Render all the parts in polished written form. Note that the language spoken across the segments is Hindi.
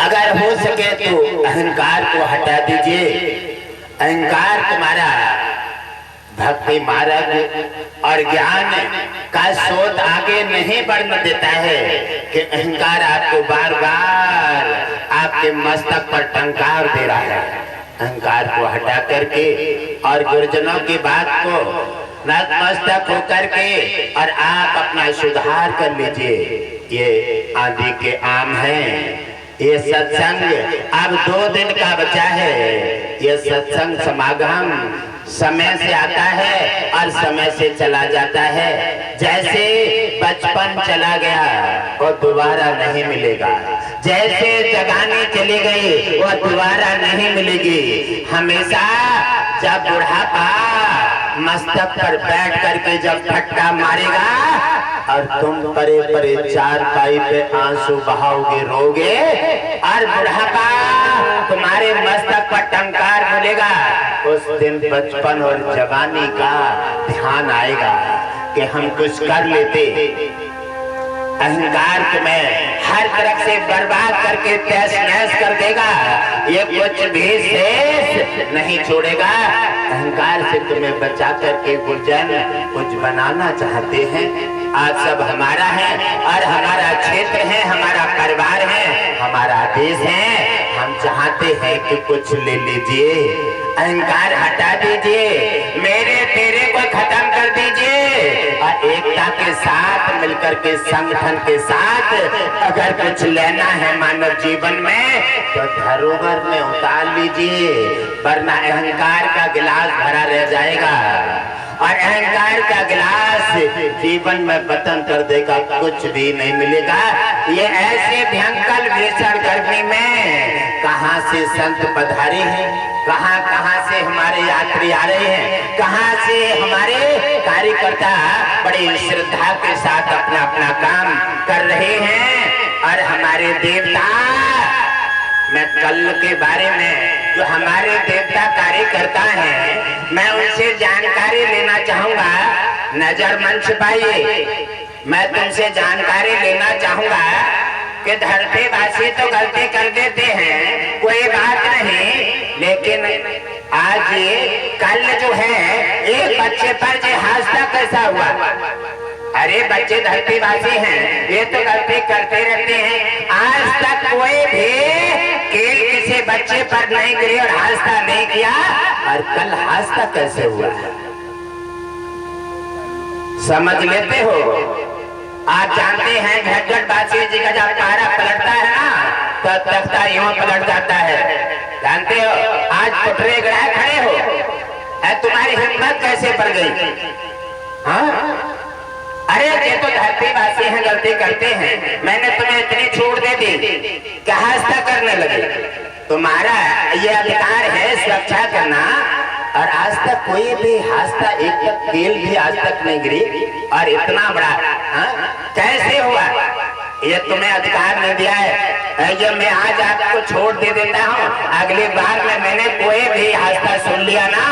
अगर हो सके तो अहंकार को हटा दीजिए। अहंकार तुम्हारा भक्ति मार्ग और ज्ञान का स्रोत आगे नहीं बढ़ने देता है कि अहंकार आपको बार बार आपके मस्तक पर टंकार दे रहा है। अहंकार को हटा करके और गुरुजनों की बात को नतमस्तक होकर के और आप अपना सुधार कर लीजिए। ये आंधी के आम हैं। ये सत्संग अब 2 दिन का बचा है। ये सत्संग समागम समय से आता है और समय से चला जाता है। जैसे बचपन चला गया वो दोबारा नहीं मिलेगा, जैसे जवानी चली गई वो दोबारा नहीं मिलेगी। हमेशा जब बुढ़ापा मस्तक पर बैठ करके जब फटका मारेगा और तुम परे परे चारपाई पे आंसू बहाओगे, रोगे और बुढ़ापा तुम्हारे मस्तक पर टंकार बोलेगा, उस दिन बचपन और जवानी का ध्यान आएगा कि हम कुछ कर लेते। अहंकार तुम्हें हर तरफ से बर्बाद करके तहस नहस कर देगा। ये कुछ भी शेष नहीं छोड़ेगा। अहंकार से तुम्हें बचा करके गुरुजन कुछ बनाना चाहते हैं। आज सब हमारा है और हमारा क्षेत्र है, हमारा परिवार है, हमारा देश है। हम चाहते हैं कि कुछ ले लीजिए। अहंकार हटा दीजिए, मेरे तेरे को खत्म कर दीजिए और एकता के साथ मिलकर के संगठन के साथ अगर कुछ लेना है मानव जीवन में तो धरोहर में उतार लीजिए, वरना अहंकार का गिलास भरा रह जाएगा और अहंकार का गिलास जीवन में बतन कर देगा, कुछ भी नहीं मिलेगा। ये ऐसे भयंकर भीषण गर्मी में कहाँ से संत पधारे हैं, कहाँ कहाँ से हमारे यात्री आ रहे हैं, कहाँ से हमारे कार्यकर्ता बड़ी श्रद्धा के साथ अपना अपना काम कर रहे हैं। और हमारे देवता, मैं कल के बारे में जो हमारे देवता कार्यकर्ता हैं मैं उनसे जानकारी लेना चाहूंगा। नजर मंच पाइए, मैं तुमसे जानकारी लेना चाहूंगा कि धरतीवासी तो गलती कर देते हैं, कोई बात नहीं, लेकिन आज कल जो है एक बच्चे पर जो हादसा कैसा हुआ। अरे बच्चे धरतीवासी हैं, ये तो गलती करते रहते हैं। आज तक कोई भी कील किसी बच्चे पर नहीं गिरी और हादसा नहीं किया, और कल हादसा कैसे हुआ समझ लेते हो। आप जानते हैं घटघटवासी जी का जब पारा पलटता है ना तो तख्ता यूं पलट जाता है, जानते हो। आज पुटरे गड़ा खड़े हो, तुम्हारी हिम्मत कैसे पड़ गई? हाँ, अरे ये तो धरतीवासी हैं, गलती करते हैं, मैंने तुम्हें इतनी छूट दे दी कि हादसा करने लगे। तुम्हारा ये अधिकार है सुरक्षा करना, और आज तक कोई भी हादसा, एक तक कील भी आज तक नहीं गिरी, और इतना बड़ा कैसे हुआ? ये तुम्हें अधिकार नहीं दिया है। ये मैं आज आपको छोड़ दे देता हूँ, अगली बार में मैंने कोई भी हादसा सुन लिया ना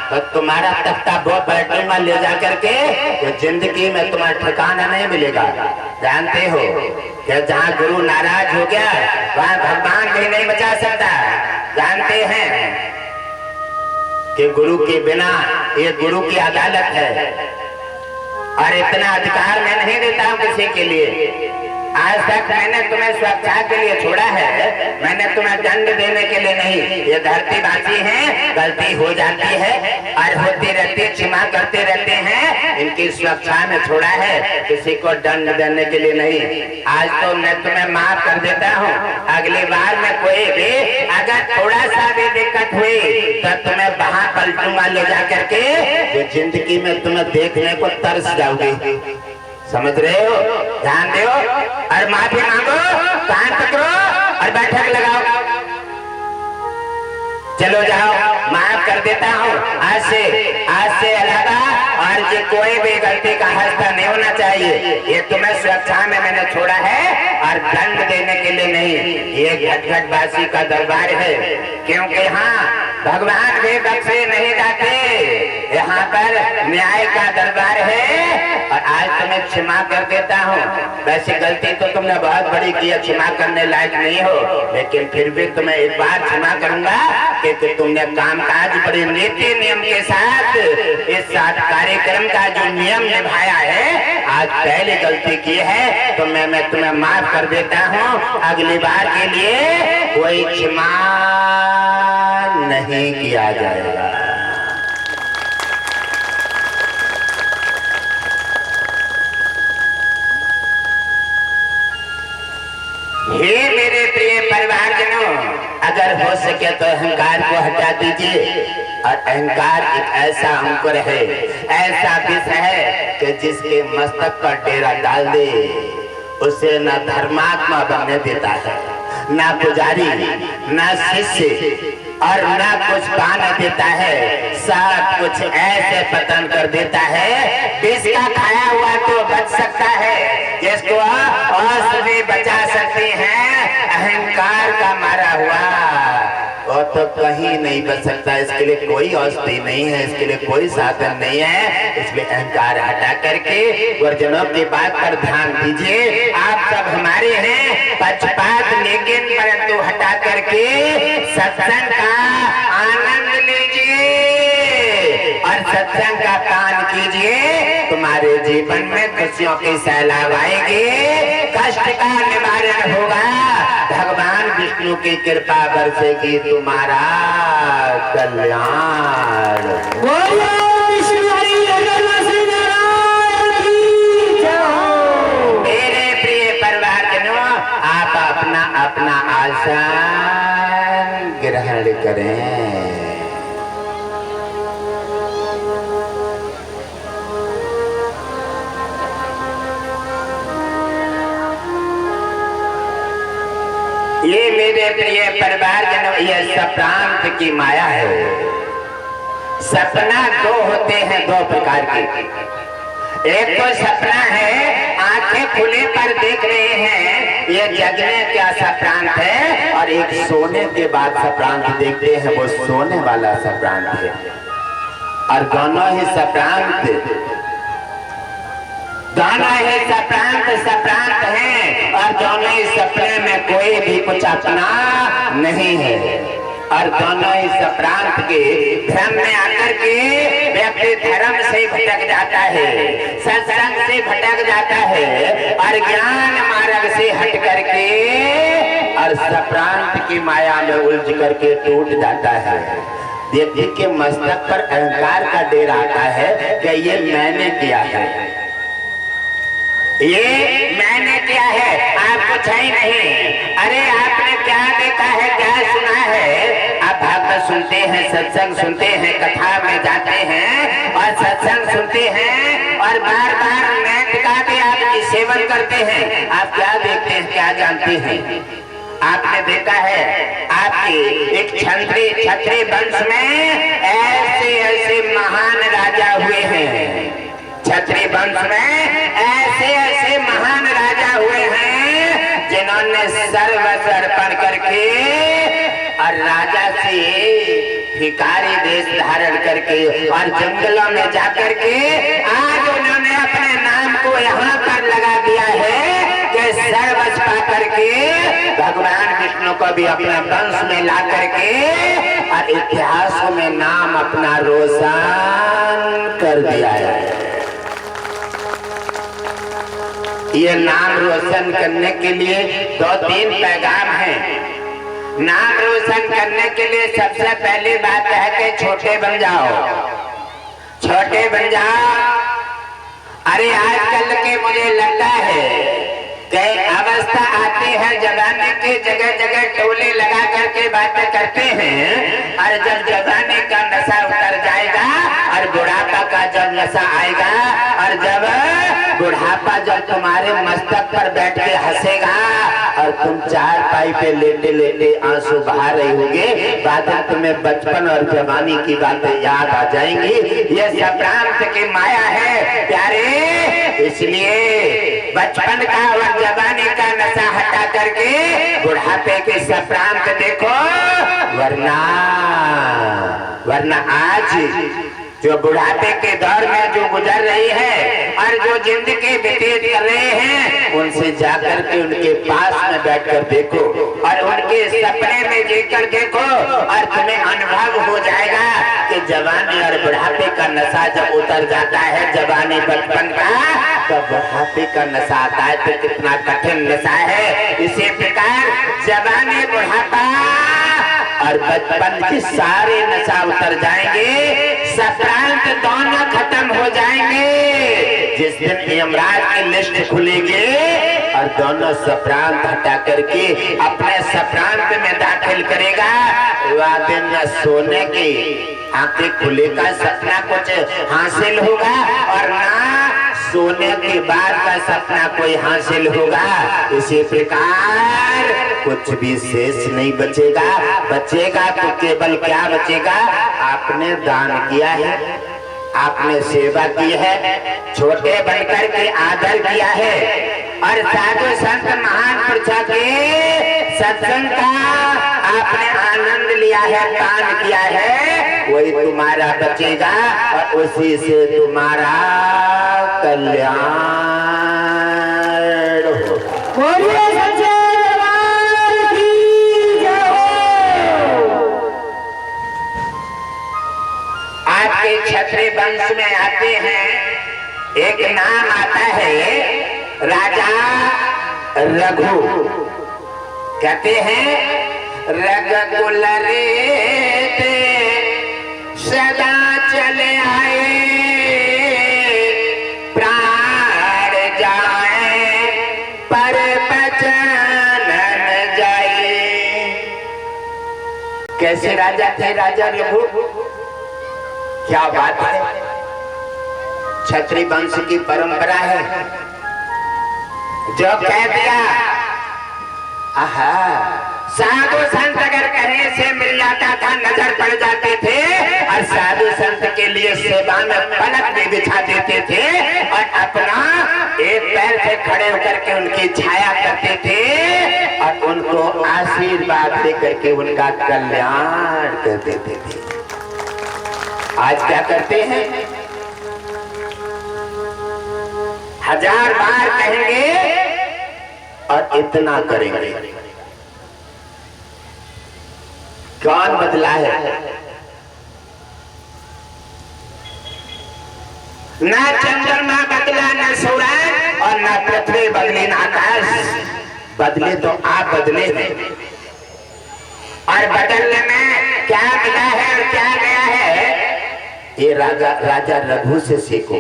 तो तुम्हारा तख्ता बहुत बैठूंगा ले जा करके, तो जिंदगी में तुम्हारा ठिकाना नहीं मिलेगा। जानते हो कि जहाँ गुरु नाराज हो गया वहाँ भगवान भी नहीं बचा सकता। जानते हैं कि गुरु के बिना ये गुरु की अदालत है, और इतना अधिकार मैं नहीं देता हूँ किसी के लिए। आज तक मैंने तुम्हें सुरक्षा के लिए छोड़ा है, मैंने तुम्हें दंड देने के लिए नहीं। ये धरतीवासी हैं, गलती हो जाती है और होती रहती, क्षमा करते रहते हैं, इनकी सुरक्षा में छोड़ा है, किसी को दंड देने के लिए नहीं। आज तो मैं तुम्हें माफ कर देता हूँ, अगली बार में कोई भी अगर थोड़ा सा भी दिक्कत हुई तो तुम्हें वहां पलटूंगा ले जा करके, जो जिंदगी में तुम्हें देखने को तरस जाओगे। समझ रहे हो? ध्यान दो और माफी मांगो, कान पकड़ो और बैठक लगाओ। चलो जाओ, माफ कर देता हूँ। आज से अलावा और जो कोई भी गलती का हादसा नहीं होना चाहिए। ये तुम्हें सुरक्षा में मैंने छोड़ा है और दंड देने के लिए नहीं। ये घटघटवासी का दरबार है, क्योंकि हाँ भगवान भी बख्शे नहीं जाते। यहाँ पर न्याय का दरबार है और आज तुम्हें क्षमा कर देता हूँ। वैसे गलती तो तुमने बहुत बड़ी की है, क्षमा करने लायक नहीं हो, लेकिन फिर भी तुम्हें एक बार क्षमा करूंगा क्योंकि तुमने कामकाज बड़े नीति नियम के साथ इस साथ कार्यक्रम का जो नियम निभाया है, आज पहली गलती की है तो मैं तुम्हें माफ कर देता हूँ। अगली बार के लिए कोई क्षमा नहीं किया जाएगा। हे मेरे प्रिय परिवारजनों, अगर हो सके तो अहंकार को हटा दीजिए। और अहंकार एक ऐसा अंकुर है, ऐसा विष है कि जिसके मस्तक पर डेरा डाल दे उसे न धर्मात्मा बनने देता है, ना पुजारी, ना शिष्य और ना कुछ पाने देता है, सब कुछ ऐसे पतन कर देता है। विष का खाया हुआ तो बच सकता है, जिसको औषधि बचा सकती हैं, अहंकार का मारा हुआ वो तो कहीं नहीं बच सकता। इसके लिए कोई औषधि नहीं है, इसके लिए कोई साधन नहीं है। इसलिए अहंकार हटा करके गुरुजनों की बात पर ध्यान दीजिए। आप सब हमारे हैं पक्षपात, लेकिन परंतु हटा करके सत्संग का आनंद लीजिए और सत्संग का पान कीजिए। तुम्हारे जीवन में खुशियों की सैलाब आएगी, कष्ट का निवारण होगा, भगवान विष्णु की कृपा बरसेगी तुम्हारा कल्याण। मेरे प्रिय परिवारजनों, आप अपना अपना आसन ग्रहण करें। ये मेरे प्रिय परिवारजनों, ये सप्रांत की माया है। सपना दो होते हैं, दो प्रकार के। एक तो सपना है आंखें खुले पर देख रहे हैं, ये जगने का सप्रांत है, और एक सोने के बाद सप्रांत देखते हैं, वो सोने वाला सप्रांत है। और दोनों ही सप्रांत सप्रांत हैं, और दोनों ही सपने में कोई भी कुछ अपना नहीं है। और दोनों ही सप्रांत के भ्रम में आकर के व्यक्ति धर्म से भटक जाता है, सत्संग से भटक जाता है, और ज्ञान मार्ग से हट करके और सप्रांत की माया में उलझ करके टूट जाता है। व्यक्ति के मस्तक पर अहंकार का डेरा आता है कि ये मैंने किया है, ये मैंने किया है, आप कुछ ही नहीं। अरे आपने क्या देखा है, क्या सुना है? आप भागवत सुनते हैं, सत्संग सुनते हैं, कथा में जाते हैं और सत्संग सुनते हैं, और बार बार नेट का भी आप सेवन करते हैं। आप क्या देखते हैं, क्या जानते हैं? आपने देखा है आपके एक क्षत्रिय वंश में ऐसे ऐसे महान राजा हुए हैं। क्षत्रिय वंश में ऐसे ऐसे महान राजा हुए हैं जिन्होंने सर्वस्व अर्पण करके और राजा से भिखारी वेश धारण करके और जंगलों में जाकर के आज उन्होंने अपने नाम को यहाँ पर लगा दिया है कि सर्वस्व पा करके भगवान विष्णु को भी अपने वंश में ला करके और इतिहास में नाम अपना रोशन कर दिया है। ये नाम रोशन करने के लिए दो तीन पैगाम हैं। नाम रोशन करने के लिए सबसे पहली बात है कि छोटे बन जाओ, छोटे बन जाओ। अरे आजकल के मुझे लगता है कि अवस्था आती है जवानी के, जगह जगह टोले लगा करके बातें करते हैं, और जब जवानी का नशा उतर जाएगा और बुढ़ापा का जब नशा आएगा, और जब बुढ़ापा जब तुम्हारे मस्तक पर बैठ के हंसेगा और तुम चारपाई पे लेटे लेटे आंसू बहा रहे होगे, बाद में तुम्हें बचपन और जवानी की बातें याद आ जाएंगी। ये सप्रांत की माया है प्यारे, इसलिए बचपन का और जवानी का नशा हटा करके बुढ़ापे के सप्रांत देखो, वरना आज जो बुढ़ापे के दौर में जो गुजर रही है और जो जिंदगी व्यतीत कर रहे हैं, उनसे जाकर के उनके पास में बैठकर देखो और उनके सपने में जीकर देखो और तुम्हें अनुभव हो जाएगा कि जवानी और बुढ़ापे का नशा जब उतर जाता है, जवानी बचपन का, तब बुढ़ापे का नशा आता है। तो कितना कठिन नशा है। इसी प्रकार जवानी, बुढ़ापा और बचपन के सारे नशा उतर जाएंगे, सप्रांत दोनों खत्म हो जाएंगे। जिस दिन यमराज की लिस्ट खुलेगी और दोनों सप्रांत हटा करके अपने सप्रांत में दाखिल करेगा, वह दिन न सोने की आंखें खुलेगा, सपना कुछ हासिल होगा और ना सोने के बाद का सपना कोई हासिल होगा। इसी प्रकार कुछ भी शेष नहीं बचेगा। बचेगा तो केवल क्या बचेगा? आपने दान किया है, आपने सेवा की है, छोटे बनकर के आदर किया है और साधु संत महान पुरुषों के सत्संग का आपने आनंद लिया है, दान किया है, वही तुम्हारा बचेगा और उसी से तुम्हारा कल्याण होगा। आपके क्षत्रिय वंश में आते हैं, एक नाम आता है राजा रघु। कहते हैं रघुकुल रेत सदा चले आए, प्राण जाए पर बचन न जाए। कैसे राजा थे राजा रघु? क्या बात है। क्षत्रिय वंश की परंपरा है। जो कह दिया, आहा, साधु संत अगर कहने से मिल जाता था, नजर पड़ जाते थे और साधु संत के लिए सेवा में पलक भी बिछा देते थे और अपना एक पैर से खड़े होकर के उनकी छाया करते थे और उनको आशीर्वाद दे करके उनका कल्याण कर देते थे। आज क्या करते हैं? हजार बार कहेंगे और इतना करेंगे। कौन बदला है? ना चंद्रमा बदला, न सूरज और न पृथ्वी बदली, न आकाश बदले, तो आप बदले और बदलने में क्या मिला है और क्या गया है, ये राजा रघु से सीखो।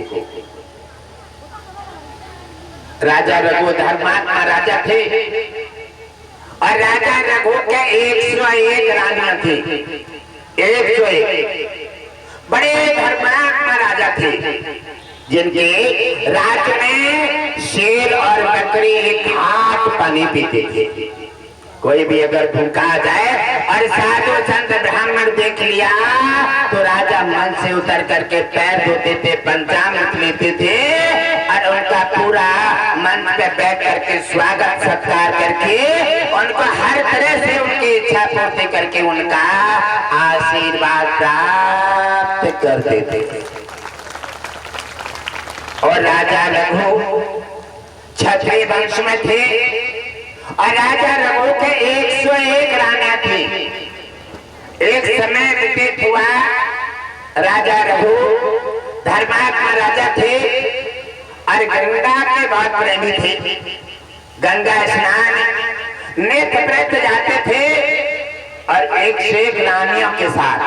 राजा रघु धर्मात्मा राजा थे और राजा रघु के 101 रानियां थी। 101 बड़े धर्मात्मा राजा थे जिनके राज्य में शेर और बकरी एक हाथ पानी पीते थे। कोई भी अगर भूखा जाए और साधु संत ब्राह्मण देख लिया तो राजा मन से उतर करके पैर धोते थे, पंचामृत लेते थे और उनका पूरा मंच पे बैठ करके स्वागत सत्कार करके उनको हर तरह से उनकी इच्छा पूर्ति करके उनका आशीर्वाद प्राप्त कर देते थे। और राजा रघु क्षत्रिय वंश में थे और राजा रघु के 101 रानियां थी। एक समय व्यतीत हुआ, राजा रघु धर्मात्मा राजा थे और गंगा के बहुत प्रेमी थे। गंगा स्नान नित्य व्रत जाते थे और 101 रानियों के साथ।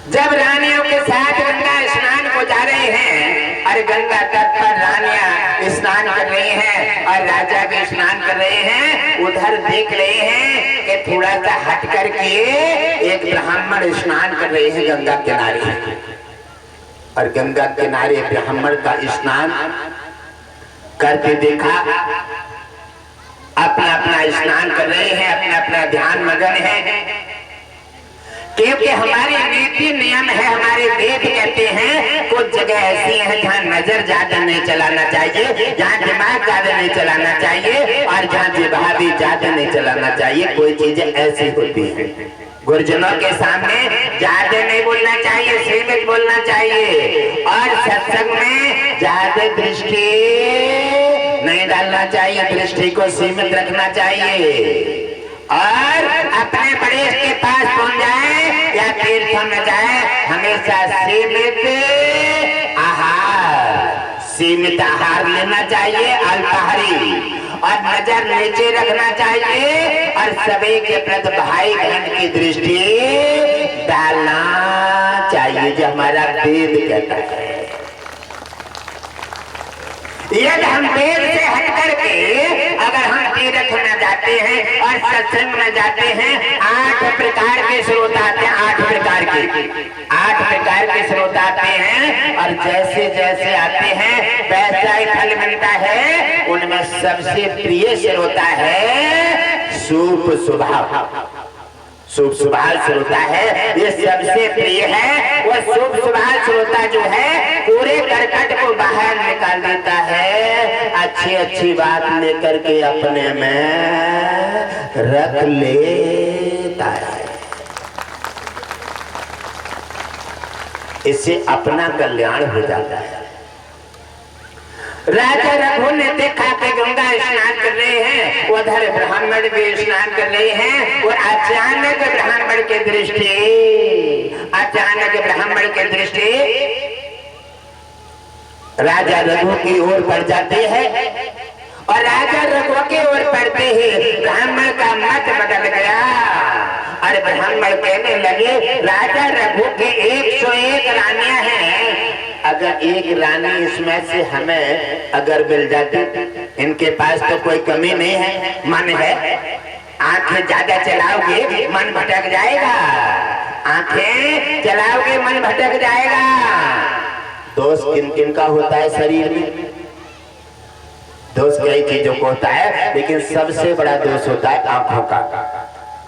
जब रानियों के साथ गंगा स्नान को जा रहे हैं और गंगा तट पर रानियां स्नान कर रही हैं और राजा भी स्नान कर रहे हैं, उधर देख रहे हैं कि थोड़ा सा हट करके एक ब्राह्मण स्नान कर रहे हैं गंगा किनारे। और गंगा किनारे ब्राह्मण का स्नान करके देखा, अपना अपना स्नान कर रहे हैं, अपना अपना ध्यान मगन है। क्योंकि हमारी नीति नियम है, हमारे वेद कहते हैं कुछ जगह ऐसी है जहाँ नजर ज्यादा नहीं चलाना चाहिए, जहाँ दिमाग ज्यादा नहीं चलाना चाहिए और जहाँ जिह्वा भी ज्यादा नहीं चलाना चाहिए। कोई चीजें ऐसी होती हैं गुरुजनों के सामने ज्यादा नहीं बोलना चाहिए, सीमित बोलना चाहिए। और सत्संग में ज्यादा दृष्टि नहीं डालना चाहिए, दृष्टि को सीमित रखना चाहिए। और अपने बड़े के पास पहुंच जाए या तीर्थों में जाए, हमेशा सीमित आहार लेना चाहिए, अल्पाहारी। और नजर नीचे रखना चाहिए और सभी के प्रति भाई बहन की दृष्टि डालना चाहिए, जो हमारा वेद कहता है। यदि हम वेद से हट करके अगर हम तीर्थ में जाते हैं और सत्संग में जाते हैं, 8 प्रकार के स्रोत आते हैं, 8 प्रकार के स्रोत आते हैं। और जैसे जैसे आते हैं वैसा ही फल मिलता है। उनमें सबसे प्रिय स्रोत है शुभ स्वभाव श्रोता है, ये सबसे प्रिय है। वो शुभ स्वभाव श्रोता जो है पूरे करकट को बाहर निकाल देता है, अच्छी बात लेकर के अपने में रख लेता है। इससे अपना कल्याण हो जाता है। राजा रघु ने देखा कि गंगा स्नान कर रहे हैं, उधर ब्राह्मण भी स्नान कर रहे हैं। और अचानक ब्राह्मण के दृष्टि राजा रघु की ओर पड़ जाती है। और राजा रघु की ओर पड़ते ही ब्राह्मण का मत बदल गया। और ब्राह्मण कहने लगे, राजा रघु की 101 रानियां हैं, अगर एक रानी इसमें से हमें अगर मिल जाती, इनके पास तो कोई कमी नहीं है, मन है, आंखें ज्यादा चलाओगे मन भटक जाएगा, आंखें चलाओगे मन भटक जाएगा। दोष किन किन का होता है शरीर में? दोष कई चीजों को होता है, लेकिन सबसे बड़ा दोष होता है आंखों का।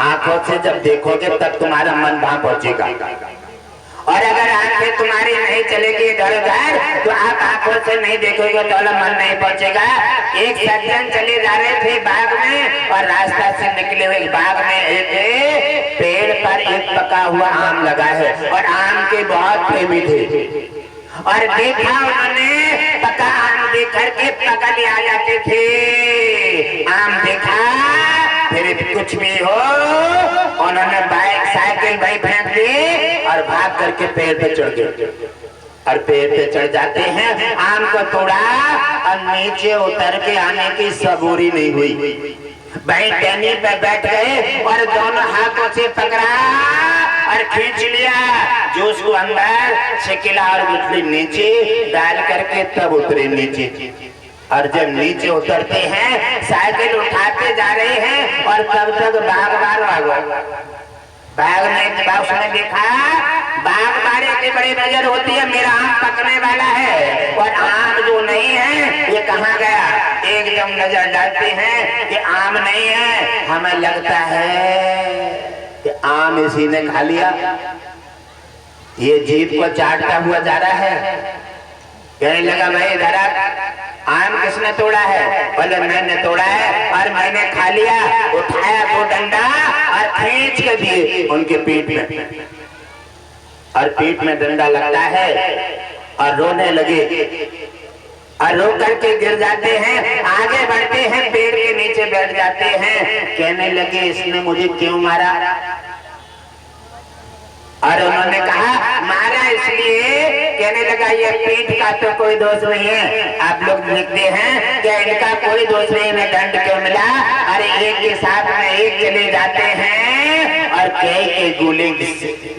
आंखों से जब देखोगे तब तुम्हारा मन वहां पहुंचेगा। और अगर आंखें तुम्हारी नहीं चलेगी इधर उधर, तो आप आंखों से नहीं देखोगे तो मन नहीं पहुंचेगा। एक सज्जन चले जा रहे थे बाग में, और रास्ता से निकले हुए बाग में एक पेड़ पर एक पका हुआ आम लगा है, और आम के बहुत प्रेमी थे। और देखा उन्होंने पका आम देख करके पकड़ आ जाते थे। आम देखा, फिर कुछ भी हो, उन्होंने बाइक साइकिल फेंक दी और भाग करके पेड़ पे चढ़ गए। और पेड़ पे चढ़ जाते हैं, आम को तोड़ा और नीचे उतर के आने की सबूरी नहीं हुई। भाई टहनी पे बैठ गए और दोनों हाथों से पकड़ा और खींच लिया, जो उसको अंदर शिकिला और गुठली नीचे डाल करके तब उतरे नीचे। और जब नीचे उतरते हैं, साइकिल उठाते जा रहे हैं, और तब तक बाग उसने देखा, बाग बारे की बड़ी नजर होती है, मेरा आम पकने वाला है, और आम जो नहीं है ये कहाँ गया। एकदम नजर डालते हैं कि आम नहीं है, हमें लगता है कि आम इसी ने खा लिया, ये जीभ को चाटता हुआ जा रहा है। कहने लगा, भाई जरा आम किसने तोड़ा है? बोले मैंने तोड़ा है और मैंने खा लिया। उठाया वो डंडा और खींच के दिए उनके पीठ में, और पीठ में डंडा लगता है और रोने लगे, और रो करके गिर जाते हैं। आगे बढ़ते हैं, पेड़ के नीचे बैठ जाते हैं। कहने लगे, इसने मुझे क्यों मारा? और उन्होंने कहा, मारा इसलिए, कहने लगा ये पीठ का तो कोई दोष नहीं है, आप लोग लिखते हैं कि इनका कोई दोष नहीं, इन्हें दंड क्यों मिला? अरे एक के साथ में एक चले जाते हैं, और कई के गोले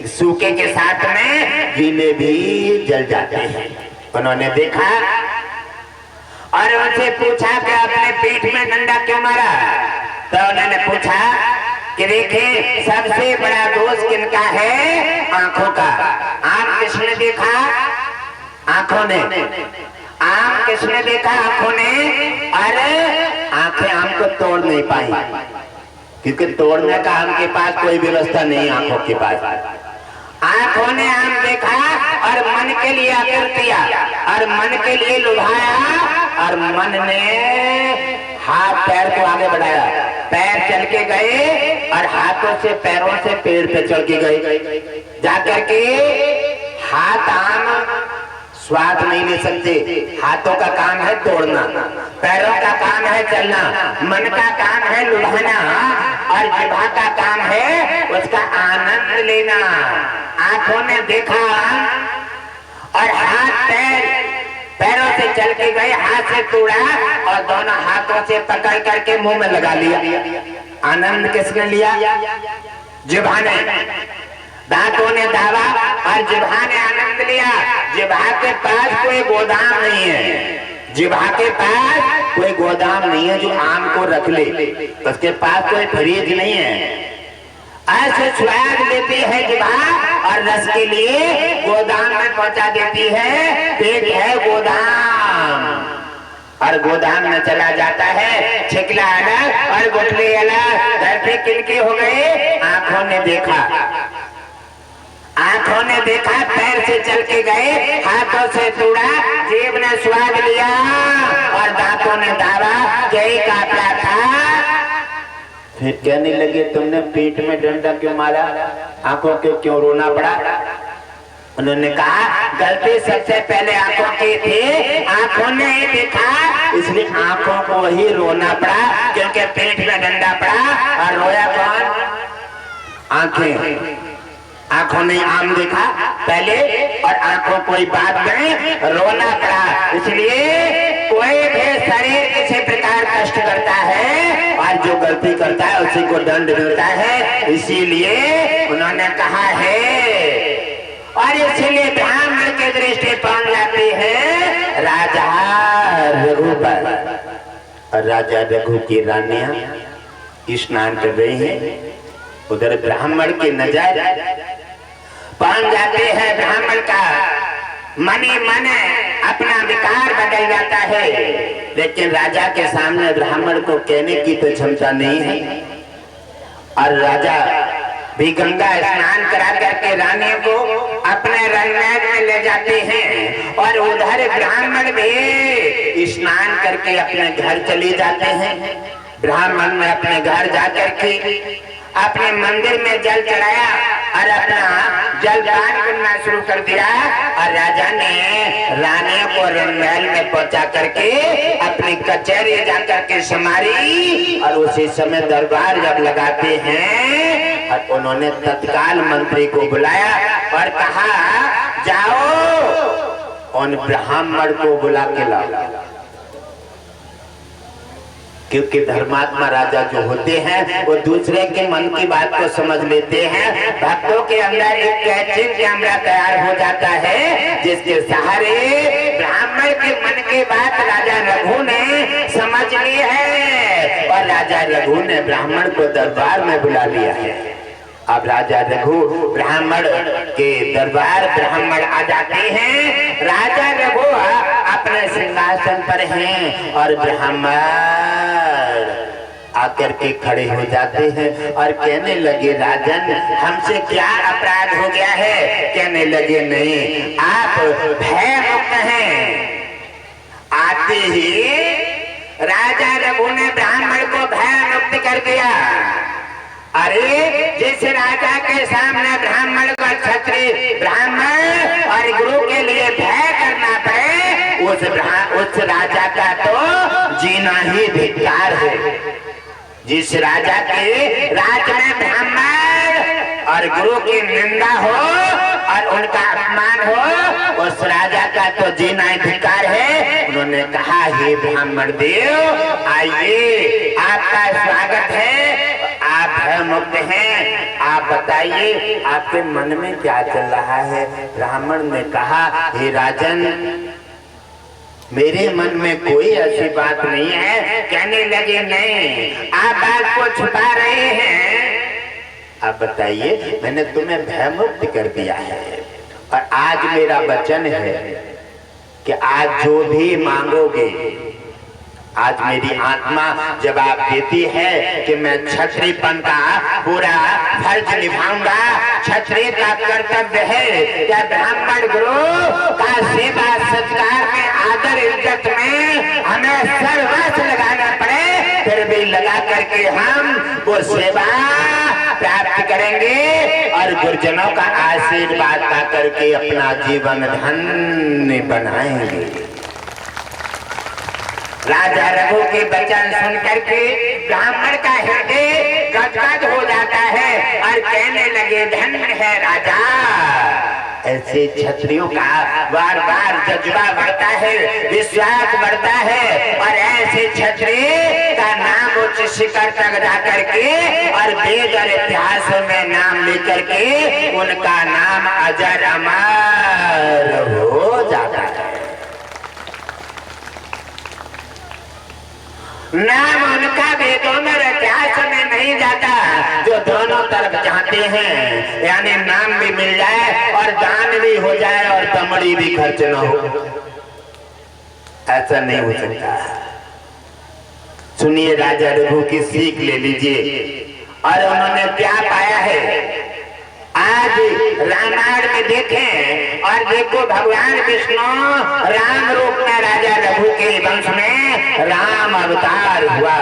सूखे के साथ में गीले भी जल जाते हैं। उन्होंने देखा और उनसे पूछा कि आपने पीठ में डंडा क्यों मारा? तो उन्होंने पूछा कि देखिए, सबसे बड़ा दोष किनका है? आंखों का। आम किसने देखा? आंखों ने। आम किसने देखा? आंखों ने। अरे आंखें आम को तोड़ नहीं पाई, क्योंकि तोड़ने का आम के पास कोई व्यवस्था नहीं, आंखों के पास। आंखों ने आम देखा और मन के लिए आकर किया, और मन के लिए लुभाया, और मन ने हाथ पैर को आगे बढ़ाया। पैर चल के गए और हाथों से पैरों से पेड़ पे चढ़ के गए। जाकर के हाथ आम स्वाद नहीं ले सकते, हाथों का काम है तोड़ना, पैरों का काम है चलना, मन का काम है लुभाना और जिह्वा का काम है उसका आनंद लेना। आंखों ने देखा और हाथ पैरों से चल के गए, हाथ से तोड़ा और दोनों हाथों से पकड़ करके मुंह में लगा लिया। आनंद किसने लिया? जिह्वा ने। दांतों ने दावा और जिह्वा ने आनंद लिया। जिह्वा के पास कोई गोदाम नहीं है, जिह्वा के पास कोई गोदाम नहीं है जो आम को रख ले, उसके पास कोई फ्रिज नहीं है। ऐसे स्वाद लेती है जिह्वा और रस के लिए गोदाम में पहुंचा देती है। पेट है गोदाम और गोदाम में चला जाता है, छिकला अलग और गुठली अलग। धरती किनकी हो गई? आंखों ने देखा, आंखों ने देखा, पैर से चल के गए, हाथों से तोड़ा, जीभ ने स्वाद लिया और दांतों ने दावा, यही काटा था। फिर कहने लगे तुमने पेट में डंडा क्यों मारा, आंखों को क्यों रोना पड़ा? उन्होंने कहा गलती सबसे पहले आंखों की थी, आंखों ने ही देखा इसलिए आंखों को ही रोना पड़ा, क्योंकि पेट में डंडा पड़ा और रोया कौन? आंखें। आंखों ने आम देखा पहले और आंखों कोई बात में रोना पड़ा। इसलिए कोई भी शरीर किसी प्रकार कष्ट करता है और जो गलती करता है उसी को दंड मिलता है। इसीलिए उन्होंने कहा है और इसीलिए ब्राह्मण की दृष्टि पड़ जाती है राजा रघु पर। राजा रघु की रानियां स्नान कर रही हैं, उधर ब्राह्मण की नजर पहुंच जाते हैं। ब्राह्मण का मन ही मन अपना विकार बदल जाता है, लेकिन राजा के सामने ब्राह्मण को कहने की तो क्षमता नहीं है। और राजा भी गंगा स्नान करा करके रानियों को अपने रंगमहल में ले जाते हैं और उधर ब्राह्मण भी स्नान करके अपने घर चले जाते हैं। ब्राह्मण ने अपने घर जाकर के अपने मंदिर में जल चढ़ाया और अपना जलपान करना शुरू कर दिया और राजा ने रानियों को रंगमहल में पहुंचा करके अपनी कचहरी जाकर के संभाली। और उसी समय दरबार जब लगाते हैं और उन्होंने तत्काल मंत्री को बुलाया और कहा जाओ उन ब्राह्मण को बुला के लाओ। क्योंकि धर्मात्मा राजा जो होते हैं वो दूसरे के मन की बात को समझ लेते हैं। भक्तों के अंदर एक कैचिंग कैमरा तैयार हो जाता है जिसके सहारे ब्राह्मण के मन की बात राजा रघु ने समझ ली है और राजा रघु ने ब्राह्मण को दरबार में बुला लिया है। अब राजा रघु ब्राह्मण के दरबार, ब्राह्मण आ जाते हैं। राजा रघु अपने सिंहासन पर हैं और ब्राह्मण आकर के खड़े हो जाते हैं और कहने लगे राजन हमसे क्या अपराध हो गया है? कहने लगे नहीं, आप भय मुक्त हैं। आते ही राजा रघु ने ब्राह्मण को भय मुक्त कर दिया। अरे जिस राजा के सामने ब्राह्मण को क्षत्रिय ब्राह्मण और गुरु के लिए भय करना पड़े उस राजा का तो जीना ही धिक्कार है। जिस राजा के राज में ब्राह्मण और गुरु की निंदा हो और उनका अपमान हो उस राजा का तो जीना ही धिक्कार है। उन्होंने कहा हे ब्राह्मण देव आइए, आपका स्वागत है, आप भय मुक्त हैं, आप बताइए आपके मन में क्या चल रहा है? ब्राह्मण ने कहा हे राजन मेरे मन में कोई ऐसी बात नहीं है। कहने लगे नहीं, आप बात को छुपा रहे हैं। आप बताइए मैंने तुम्हें भय मुक्त कर दिया है और आज मेरा वचन है कि आज जो भी मांगोगे आज मेरी आत्मा जवाब देती है कि मैं क्षत्रियपन का पूरा फर्ज निभाऊंगा। क्षत्रिय का कर्तव्य है कि ब्राह्मण गुरु का सेवा सत्कार में आदर इज्जत में हमें सर्वस्व लगाना पड़े, फिर भी लगा करके हम वो सेवा प्राप्त करेंगे और गुरुजनों का आशीर्वाद पा करके अपना जीवन धन्य बनाएंगे। राजा रघु के वचन सुन करके ब्राह्मण का हृदय गदगद हो जाता है और कहने लगे धन्य है राजा। ऐसे क्षत्रियों का बार बार जज्बा बढ़ता है, विश्वास बढ़ता है और ऐसे क्षत्रिय का नाम उच्च शिखर तक जा करके और वेद और इतिहास में नाम लेकर के उनका नाम अजर अमर हो जाता है। नाम उनका वेदों में इतिहास में नहीं जाता, जो दोनों तरफ चाहते हैं, यानी नाम भी मिल जाए और दान भी हो जाए और दमड़ी भी खर्च न हो, ऐसा नहीं हो सकता। सुनिए राजा रघु की सीख ले लीजिए। और उन्होंने क्या पाया है आज रामायण में देखें और देखो भगवान विष्णु राम रूप में राजा रघु के वंश में राम अवतार हुआ।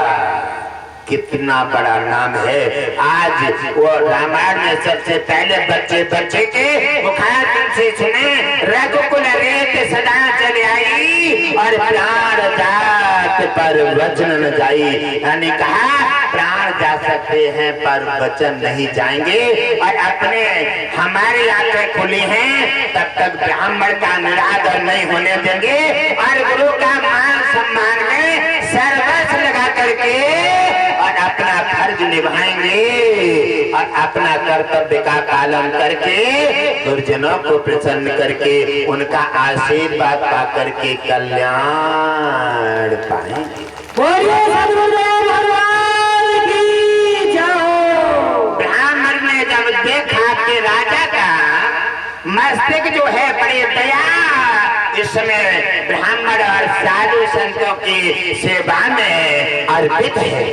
कितना बड़ा नाम है। आज वो रामायण में सबसे पहले बच्चे बच्चे के मुखार से सुने रघुकुल रेत सदा चले आई और प्राण जात पर वचन न जाई। यानी कहा प्राण जा सकते हैं पर वचन नहीं जाएंगे और अपने हमारी आंखें खुली हैं तब तक ब्राह्मण का निरादर नहीं होने देंगे और गुरु का मान सम्मान में सर्वस्व लगा करके और अपना फर्ज निभाएंगे और अपना कर्तव्य का पालन करके गुरुजनों को प्रसन्न करके उनका आशीर्वाद पा करके कल्याण पाएंगे। ब्राह्मण ने जब देखा कि राजा का मस्तक जो है बड़ी दया इसमें ब्राह्मण और साधु संतों की सेवा में अर्पित है,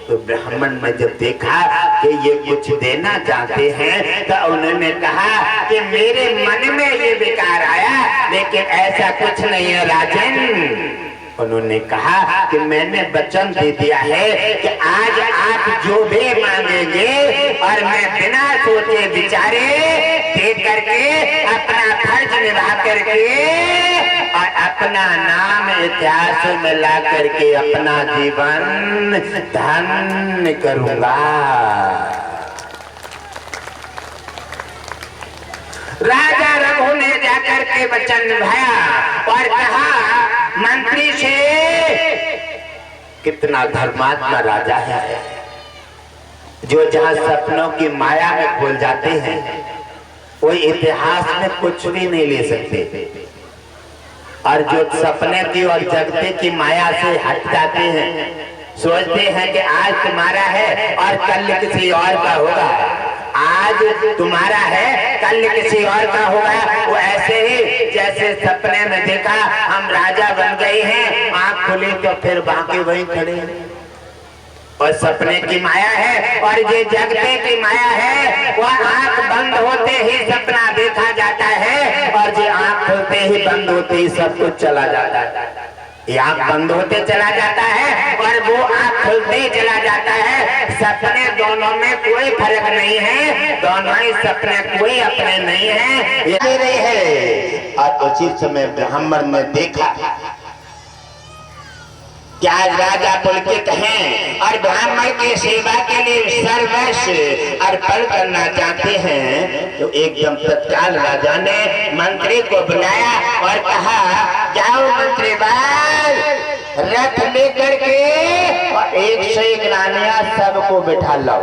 तो ब्राह्मण ने जब देखा कि ये कुछ देना चाहते हैं तो उन्होंने कहा कि मेरे मन में ये विकार आया, लेकिन ऐसा कुछ नहीं है राजन। उन्होंने कहा कि मैंने वचन दे दिया है कि आज आप जो भी मांगेंगे और मैं बिना सोचे विचारे दे करके अपना फर्ज निभा करके और अपना नाम इतिहास में ला करके अपना जीवन धन्य करूंगा। राजा रघु ने जाकर के वचन निभाया और कहा मंत्री से, कितना धर्मात्मा राजा है जो जहां सपनों की माया में खो जाते हैं वो इतिहास में कुछ भी नहीं ले सकते, और जो सपने की और जगते की माया से हट जाते हैं, सोचते हैं कि आज तुम्हारा है और कल किसी और का होगा, आज तुम्हारा है कल किसी और का होगा। वो ऐसे ही जैसे सपने में देखा हम राजा बन गए हैं, आंख खुली तो फिर बाकी वहीं खड़े हैं, और सपने की माया है और ये जगते की माया है। वो आंख बंद होते ही सपना देखा जाता है और जो आंख खुलते ही बंद होते ही सब कुछ चला जाता है। ये आंख बंद होते चला जाता है और वो आंख खुलते चला जाता है। सपने दोनों में कोई फर्क नहीं है, दोनों ही सपने कोई अपने नहीं है, ये रही है। और उसी समय ब्राह्मण ने देखा क्या राजा पुलकित हैं और ब्राह्मण की सेवा के लिए सर्वस्व अर्पण करना चाहते हैं, तो एकदम तत्काल राजा ने मंत्री को बुलाया और कहा जाओ मंत्री बाल रथ लेकर के और 101 रानियां सबको बिठा लाओ।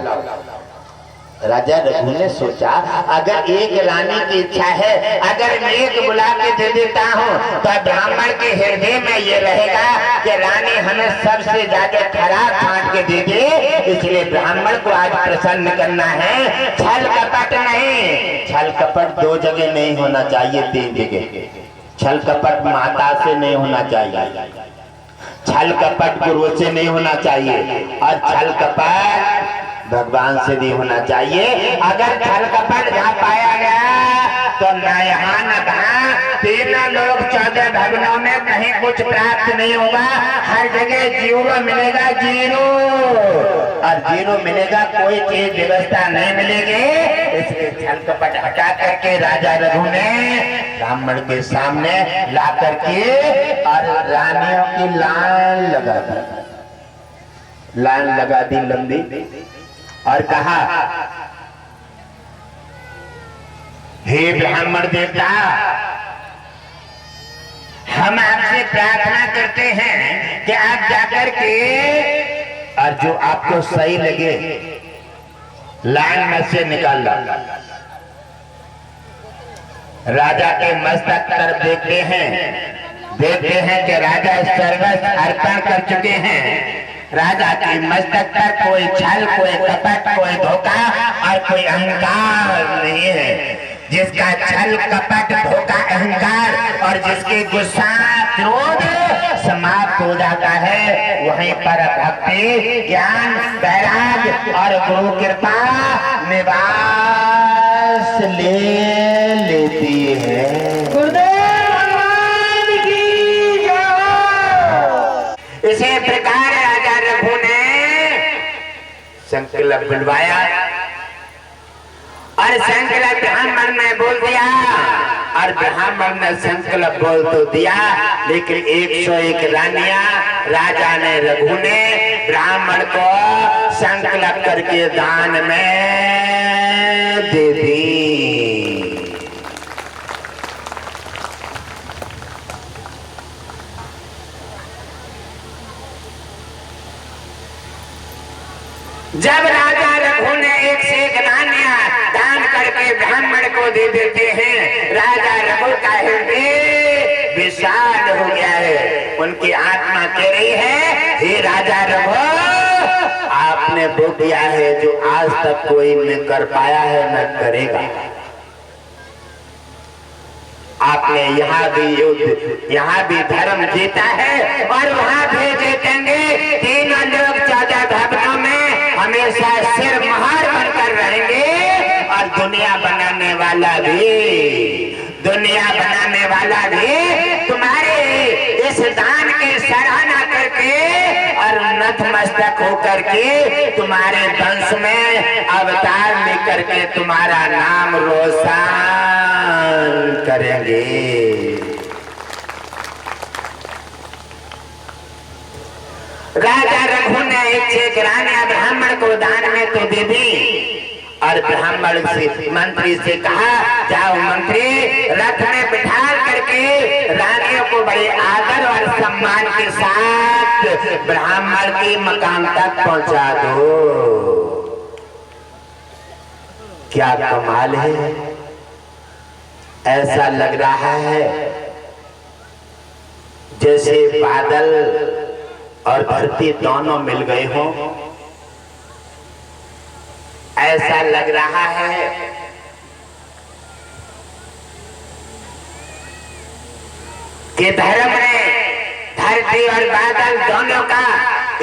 राजा रघु ने सोचा अगर एक रानी की इच्छा है, अगर मैं एक बुला के दे देता हूँ तो ब्राह्मण के हृदय में ये रहेगा कि रानी हमें सबसे ज्यादा खराब छांट के दे दे, इसलिए ब्राह्मण को आज प्रसन्न करना है। छल कपट नहीं, छल कपट दो जगह नहीं होना चाहिए, 3 जगह। छल कपट माता से नहीं होना चाहिए, छल कपट गुरु से नहीं होना चाहिए, और छल कपट भगवान से भी होना चाहिए। अगर छल कपट जहाँ पाया गया तो न यहाँ न वहाँ, तीनों लोग 14 भवनों में कहीं कुछ प्राप्त नहीं होगा। हर जगह जीरो मिलेगा, जीरो, और जीरो मिलेगा, कोई चीज व्यवस्था नहीं मिलेगी। इसलिए छल कपट हटा करके राजा रघु ने ब्राह्मण के सामने ला करके और रानियों की लाइन लगा दी लंबी, और कहा, हे ब्राह्मण देवता, हम आपसे प्रार्थना करते हैं कि आप जाकर के और जो आपको सही लगे लाइन में से निकाल लो। राजा के मस्तक तरफ देखते हैं कि राजा सर्वस्व अर्पण कर चुके हैं। राजा के मस्तक पर कोई छल, कोई कपट, कोई धोखा और कोई अहंकार नहीं है। जिसका छल, कपट, धोखा, अहंकार और जिसके गुस्सा, क्रोध समाप्त हो जाता है, वहीं पर भक्ति, ज्ञान, वैराग्य और गुरु कृपा निवास ले लेती है। गुरुदेव भगवान की जय। इसी प्रकार राजा रघु ने संकल्प बुलवाया और संकल्प ब्राह्मण ने बोल दिया, और ब्राह्मण ने संकल्प बोल तो दिया, लेकिन 101 रानियां राजा ने, रघु ने ब्राह्मण को संकल्प करके दान में दे दी। जब राजा रघु ने 101 रानियां दान करके ब्राह्मण को दे देते हैं, राजा रघु का हृदय विशाल हो गया है। उनकी आत्मा कह रही है, हे राजा रघु, आपने वो किया है जो आज तक कोई न कर पाया है, न करेगा। आपने यहाँ भी युद्ध, यहाँ भी धर्म जीता है और वहाँ भी जीतेंगे। तीनों लोग 14 भवनों में हमेशा सिर महार बनकर रहेंगे, और दुनिया बनाने वाला भी तुम्हारे इस दान की सराहना करके और नतमस्तक होकर के तुम्हारे वंश में अवतार लेकर के तुम्हारा नाम रोशन करेंगे। राजा रघु ने 101 रानियां ब्राह्मण को दान में तो दे दी, और ब्राह्मण से मंत्री से कहा, जाओ मंत्री, रथ में बिठा करके रानियों को बड़े आदर और सम्मान के साथ ब्राह्मण की मकान तक पहुंचा दो। क्या कमाल है, ऐसा लग रहा है जैसे बादल और धरती दोनों मिल गए हों। ऐसा लग रहा है कि धर्म ने धरती और बादल दोनों का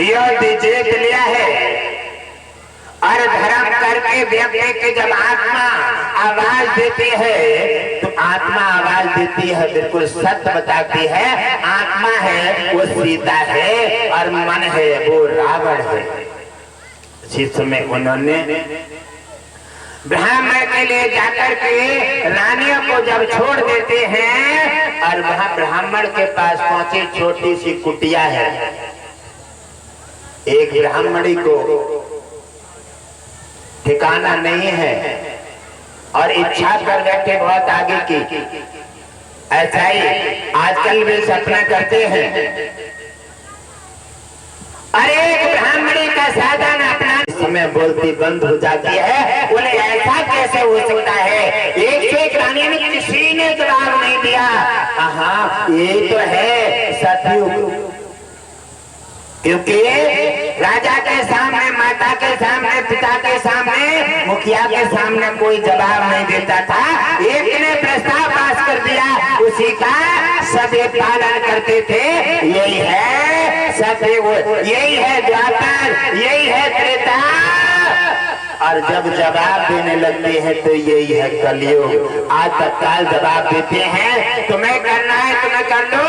युद्ध जीत लिया है, और धर्म करके व्यक्ति की जब आत्मा आवाज देती है, तो आत्मा आवाज देती है, बिल्कुल सत्य बताती है। आत्मा है वो सीता है, और मन है वो रावण है। जिस समय उन्होंने ब्राह्मण के लिए जाकर के रानियों को जब छोड़ देते हैं, और वहां ब्राह्मण के पास पहुंची छोटी सी कुटिया है। एक ब्राह्मणी को ठिकाना नहीं है और इच्छा कर बैठे बहुत आगे की। ऐसा ही आजकल भी सपना करते हैं। अरे एक ब्राह्मणी का साधन अपना समय बोलती बंद हो जाती है। बोले ऐसा कैसे हो सकता है? 101 रानी ने किसी ने जवाब नहीं दिया। हाँ ये तो है सतयुग, क्योंकि राजा के सामने, माता के सामने, पिता के सामने, मुखिया के सामने कोई जवाब नहीं देता था। एक ने प्रस्ताव पास कर दिया, उसी का सभी पालन करते थे। यही है सतयुग, यही है द्वापर, यही है त्रेता, और जब जवाब देने लगते हैं तो यही है कलयुग। आज तत्काल जवाब देते हैं तुम्हें करना है तुम्हें कर लो,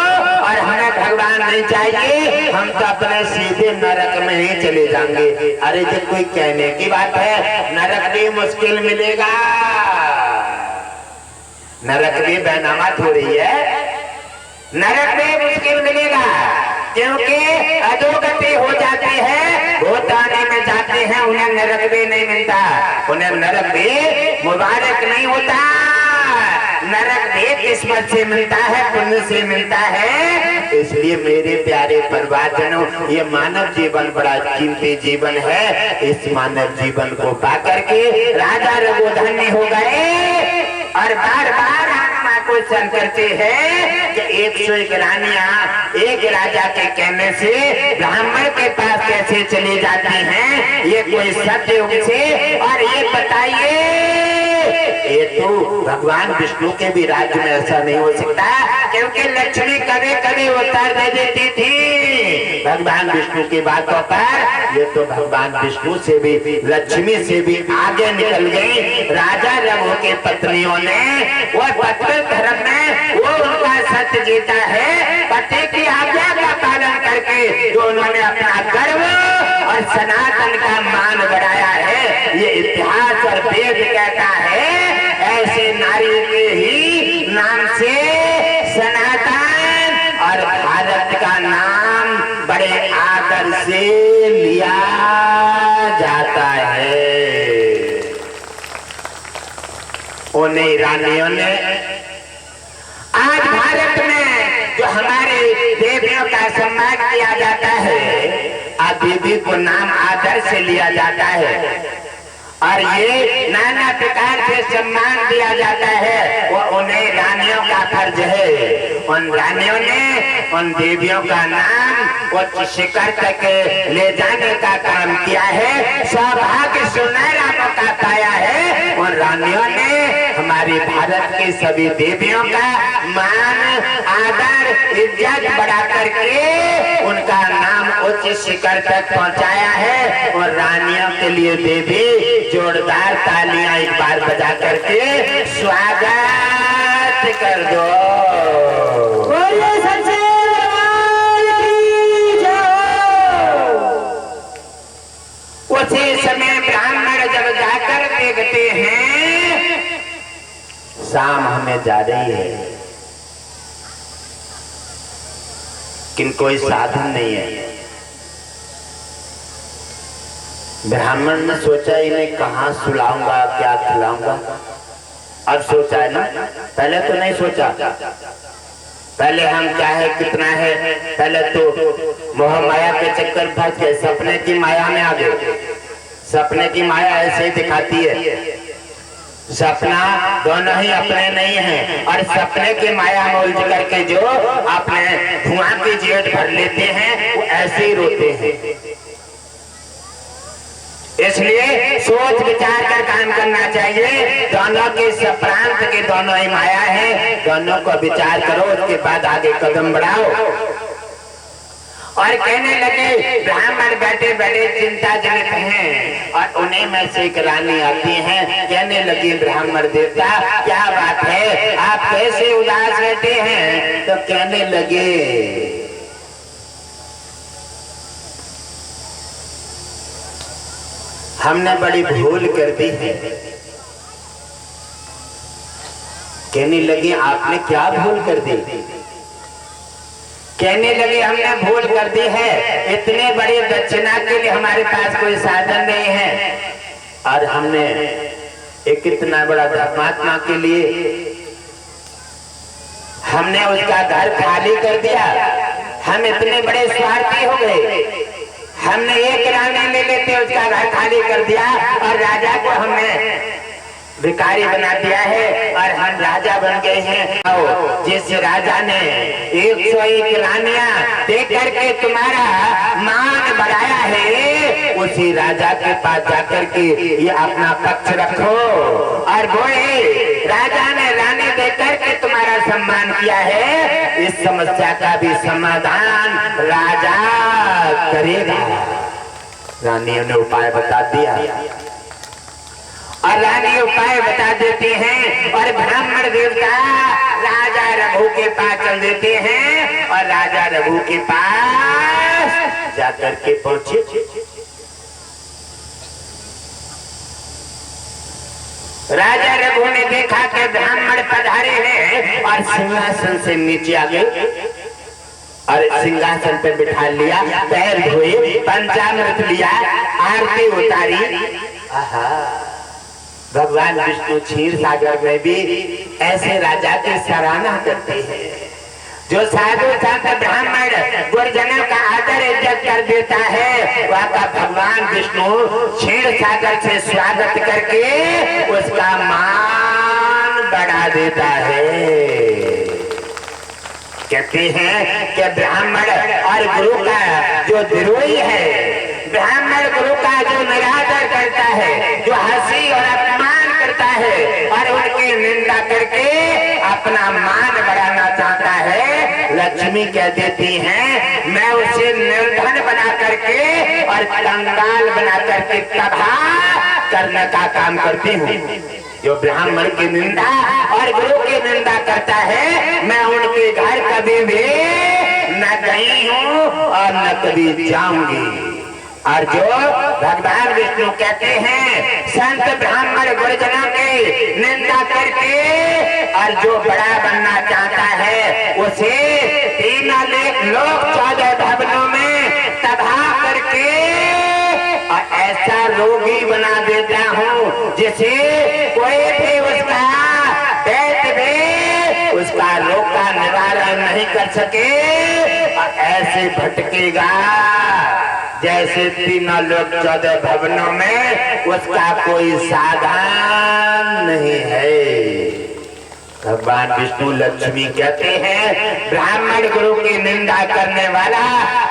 और हमें भगवान नहीं चाहिए, हम तो अपने सीधे नरक में ही चले जाएंगे। अरे जब कोई कहने की बात है, नरक भी मुश्किल मिलेगा, नरक भी बैनामा थोड़ी है, नरक भी मुश्किल मिलेगा, क्योंकि अधोगति हो जाती है, भूताने में जाते हैं, उन्हें नरक भी नहीं मिलता, उन्हें नरक भी मुबारक नहीं होता। नरक भी किस्मत से मिलता है, पुण्य से मिलता है। इसलिए मेरे प्यारे परिवारजनों, ये मानव जीवन बड़ा कीमती जीवन है। इस मानव जीवन को पा करके राजा रघुधन्य हो गए, और बार बार आत्मा को सन करते हैं कि 101 रानियां एक राजा के कहने से ब्राह्मण के पास कैसे चली जाती हैं, ये कोई सत्युग से। और ये बताइए, ये तो भगवान विष्णु के भी राज्य में ऐसा नहीं हो सकता, क्योंकि लक्ष्मी कभी कभी उत्तर दे देती थी भगवान विष्णु की बातों पर। ये तो भगवान विष्णु से भी, लक्ष्मी से भी आगे निकल गई। राजा रघु के पत्नियों ने वो पत्नी धर्म में वो उनका सत्य जीता है, पति की आज्ञा का पालन करके जो उन्होंने अपना गर्व और सनातन का मान बढ़ाया है। ये इतिहास और वेद कहता है, ऐसे नारी के ही नाम से सनातन और भारत का नाम बड़े आदर से लिया जाता है। उन्हीं रानियों ने आज भारत में जो हमारे देवियों का सम्मान किया जाता है, देवी को नाम आदर से लिया जाता है, और ये नाना प्रकार से सम्मान दिया जाता है, वो उन्हें रानियों का फर्ज है। उन रानियों ने उन देवियों का नाम उच्च शिखर तक ले जाने का काम किया है, सौभाग्य सुनहरा मौका पाया है। उन रानियों ने हमारे भारत की सभी देवियों का मान आदर इज्जत बढ़ा करके उनका नाम उच्च शिखर तक पहुंचाया है। और रानियों के लिए देवी जोरदार तालियां एक बार बजा करके स्वागत कर दो। उसी समय ब्राह्मण जब जाकर देखते हैं शाम हमें जा रही है, किन कोई साधन नहीं है। ब्राह्मण ने सोचा इन्हें कहाँ सुलाऊंगा, क्या खिलाऊंगा। अब सोचा है ना, पहले तो नहीं सोचा। पहले हम क्या है कितना है, पहले तो मोह माया के चक्कर फंस गए, सपने की माया में आ गए। सपने की माया ऐसे ही दिखाती है, सपना दोनों ही अपने नहीं है, और सपने की माया में उलझ करके जो अपने धुआं की जेठ भर लेते हैं वो ऐसे ही रोते हैं। इसलिए सोच विचार कर काम करना चाहिए। दोनों के प्रांत के दोनों ही माया है, दोनों को विचार करो, उसके बाद आगे कदम बढ़ाओ। और कहने लगे ब्राह्मण बैठे बैठे चिंता जनित हैं, और उन्हीं में से एक रानी आती हैं। कहने लगी ब्राह्मण देवता क्या बात है, आप कैसे उदास रहते हैं। तो कहने लगे हमने बड़ी भूल कर दी है। कहने लगे आपने क्या भूल कर दी। कहने लगे हमने भूल कर दी है, इतने बड़े दक्षिणा के लिए हमारे पास कोई साधन नहीं है, और हमने एक इतना बड़ा धर्मात्मा के लिए हमने उसका घर खाली कर दिया। हम इतने बड़े स्वार्थी हो गए, हमने एक रानी ले लेते उसका घर खाली कर दिया, और राजा को हमने भिखारी बना दिया है, और हम राजा बन गए हैं। जिस राजा ने 101 रानियां देख करके तुम्हारा मान बढ़ाया है, उसी राजा के पास जाकर के ये अपना पक्ष रखो, और बोले राजा ने रानी देख करके तुम्हारा सम्मान किया है, इस समस्या का भी समाधान राजा करेगा। रानियों ने उपाय बता दिया। और रानी उपाय बता देती हैं और ब्राह्मण देवता राजा रघु के पास चल देते हैं और राजा रघु के पास जाकर के पहुंचे। राजा रघु ने देखा कि ब्राह्मण पधारे हैं और सिंहासन से नीचे आ गए और सिंहासन पे बिठा लिया, पैर धोए, पंचामृत लिया, आरती उतारी। भगवान विष्णु क्षीर सागर में भी ऐसे राजा की सराहना करते हैं जो साधु संत ब्राह्मण गुरुजनों का आदर इज्जत कर देता है। वह का भगवान विष्णु क्षीर सागर से स्वागत करके उसका मान बढ़ा देता है। कहते हैं कि ब्राह्मण और गुरु का जो द्रोही है, ब्राह्मण गुरु का जो निरादर करता है, जो हंसी और अपमान करता है और उनकी निंदा करके अपना मान बढ़ाना चाहता है, लक्ष्मी कह देती हैं मैं उसे निर्धन बना करके और कंगाल बना करके तबाह करने का काम करती हूँ। जो ब्राह्मण की निंदा और गुरु की निंदा करता है, मैं उनके घर कभी भी न गई हूँ और न कभी जाऊंगी। और जो भगवान विष्णु कहते हैं संत ब्राह्मण गुरुजनों की निंदा करके और जो बड़ा बनना चाहता है उसे 3 लोक 14 भवनों में तबाह करके और ऐसा रोगी बना देता हूँ जिसे कोई भी उसका वैद्य भी उसका रोग का निवारण नहीं कर सके और ऐसे भटकेगा जैसे 3 लोक 14 भवनों में उसका कोई साधन नहीं है। भगवान विष्णु लक्ष्मी कहते हैं ब्राह्मण गुरु की निंदा करने वाला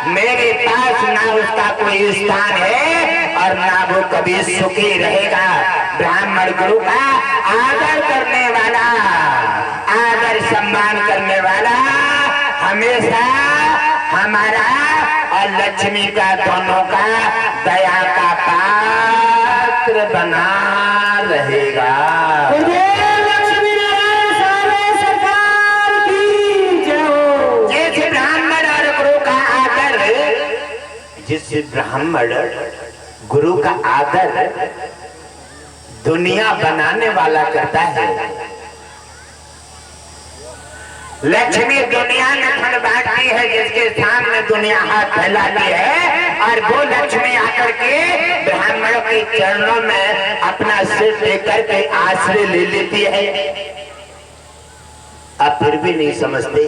मेरे पास ना उसका कोई स्थान है और ना वो कभी सुखी रहेगा। ब्राह्मण गुरु का आदर करने वाला, आदर सम्मान करने वाला हमेशा हमारा और लक्ष्मी का दोनों का दया का पात्र बना रहेगा। लक्ष्मी नारायण स्वामी सरकार की जय। जिस ब्राह्मण और गुरु का आदर, जिस ब्राह्मण गुरु का आदर दुनिया बनाने वाला करता है, लक्ष्मी दुनिया में धन बांटती है जिसके सामने दुनिया हाथ फैलाती है और वो लक्ष्मी आकर के ब्राह्मणों के चरणों में अपना सिर लेकर के आश्रय ले लेती है। अब फिर भी नहीं समझते।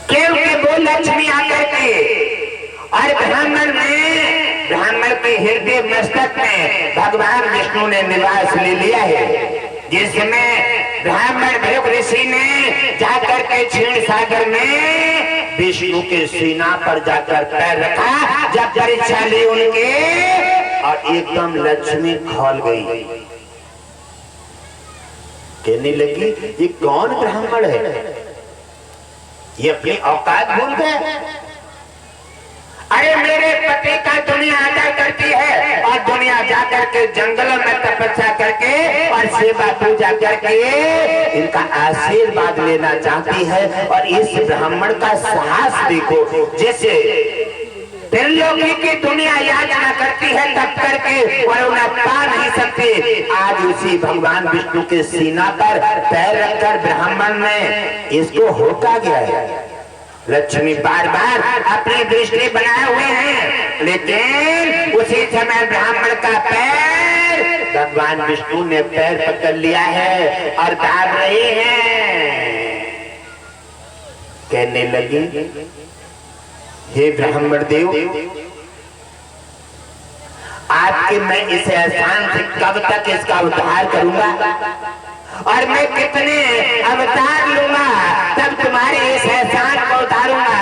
क्योंकि वो लक्ष्मी आकर के और ब्राह्मण के हृदय मस्तक में भगवान विष्णु ने निवास ले लिया है, जिसमें ब्राह्मण भृगु ऋषि ने जाकर के क्षीर सागर में विष्णु के सीना पर जाकर पैर रखा। जब परीक्षा ली उनके और एकदम लक्ष्मी खोल गई, कहने लगी ये कौन ब्राह्मण है, ये अपनी औकात भूल गए। अरे मेरे पति का दुनिया आदर करती है और दुनिया जाकर के जंगलों में तपस्या करके और सेवा पूजा करके इनका आशीर्वाद लेना चाहती है। और इस ब्राह्मण का साहस देखो, जैसे त्रिलोकी की दुनिया याचना करती है तब करके और उन्हें पा नहीं सकती, आज उसी भगवान विष्णु के सीना पर पैर रखकर ब्राह्मण ने इसको होका गया है। लक्ष्मी बार बार अपनी दृष्टि बनाए हुए हैं, लेकिन उसी समय ब्राह्मण का पैर भगवान विष्णु ने पैर पकड़ लिया है और दाब रहे हैं। कहने लगी हे ब्राह्मण देव, आपके मैं इस एहसान से कब तक इसका उद्धार करूंगा और मैं कितने अवतार लूंगा तब तुम्हारे इस एहसान को उतारूंगा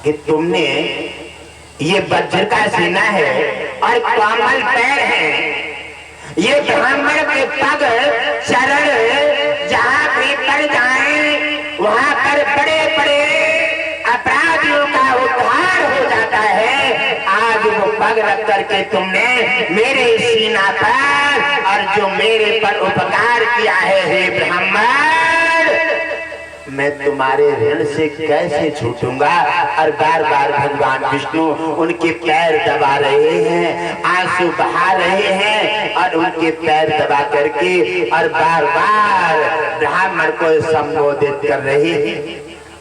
कि तुमने ये वज्र का सीना है और कोमल पैर है। ये ब्राह्मण के पग चरण जहां भी पड़ जाएं वहां पर बड़े बड़े अपराधियों का उद्धार हो जाता पग रख करके तुमने मेरे सीना पर और जो मेरे पर उपकार किया है हे ब्राह्मण, मैं तुम्हारे ऋण से कैसे छूटूंगा। और बार बार भगवान विष्णु उनके पैर दबा रहे हैं, आंसू बहा रहे हैं और उनके पैर दबा करके और बार बार ब्राह्मण को संबोधित कर रहे हैं।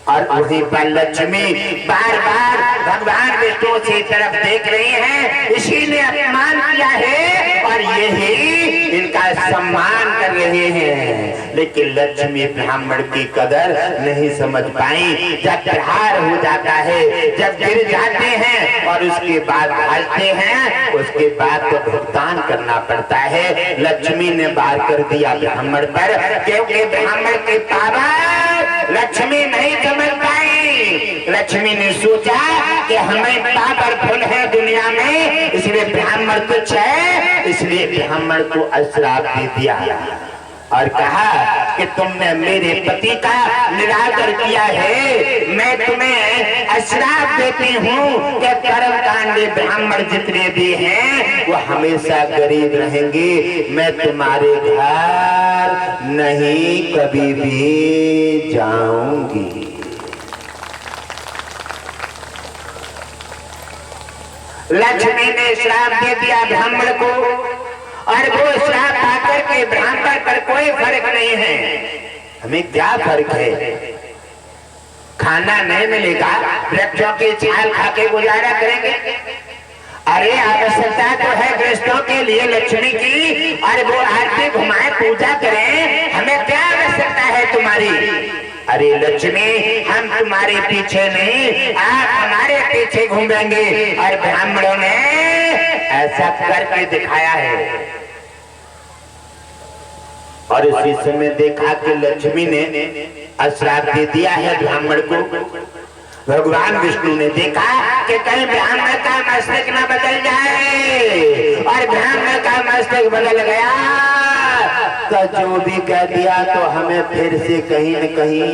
और वहीं पर लक्ष्मी बार बार भगवान विष्णु की तरफ देख रही हैं, इसी ने अपमान किया है और यही इनका सम्मान कर रहे हैं। लेकिन लक्ष्मी ब्राह्मण की कदर नहीं समझ पाई। जब प्रहार हो जाता है, जब गिर जाते हैं और उसके बाद हंसते हैं, उसके बाद तो भुगतान करना पड़ता है। लक्ष्मी ने बार कर दिया ब्राह्मण पर, क्योंकि ब्राह्मण के पावर लक्ष्मी नहीं समझ पाई। लक्ष्मी ने सोचा कि हमें पावरफुल है दुनिया में, इसलिए ब्राह्मण तुच्छ है, इसलिए ब्राह्मण को अश्राप दे दिया और कहा कि तुमने मेरे पति का निरादर किया है, मैं तुम्हें अश्राप देती हूँ कि कर्मकांडी ब्राह्मण जितने भी हैं वो हमेशा गरीब रहेंगे। मैं तुम्हारे घर नहीं कभी भी जाऊंगी। लक्ष्मी ने श्राप दे दिया ब्राह्मण को और वो श्राप आकर के ब्राह्मण पर कोई फर्क नहीं है। हमें क्या फर्क है, खाना नहीं मिलेगा, वृक्षों की छाल खा के गुजारा करेंगे। अरे आवश्यकता तो है गृहस्थों के लिए लक्ष्मी की, और वो आरती घुमाए पूजा करें, हमें क्या आवश्यकता है तुम्हारी। अरे लक्ष्मी, हम तुम्हारे पीछे नहीं, आप हमारे पीछे घूमेंगे। और ब्राह्मणों ने ऐसा करके दिखाया है। और उसी समय देखा कि लक्ष्मी ने अश्राप दे दिया है ब्राह्मण को। भगवान विष्णु ने देखा कि कहीं ब्राह्मण का मस्तक न बदल जाए, और ब्राह्मण का मस्तक बदल गया तो जो भी कह दिया तो हमें फिर से कहीं न कहीं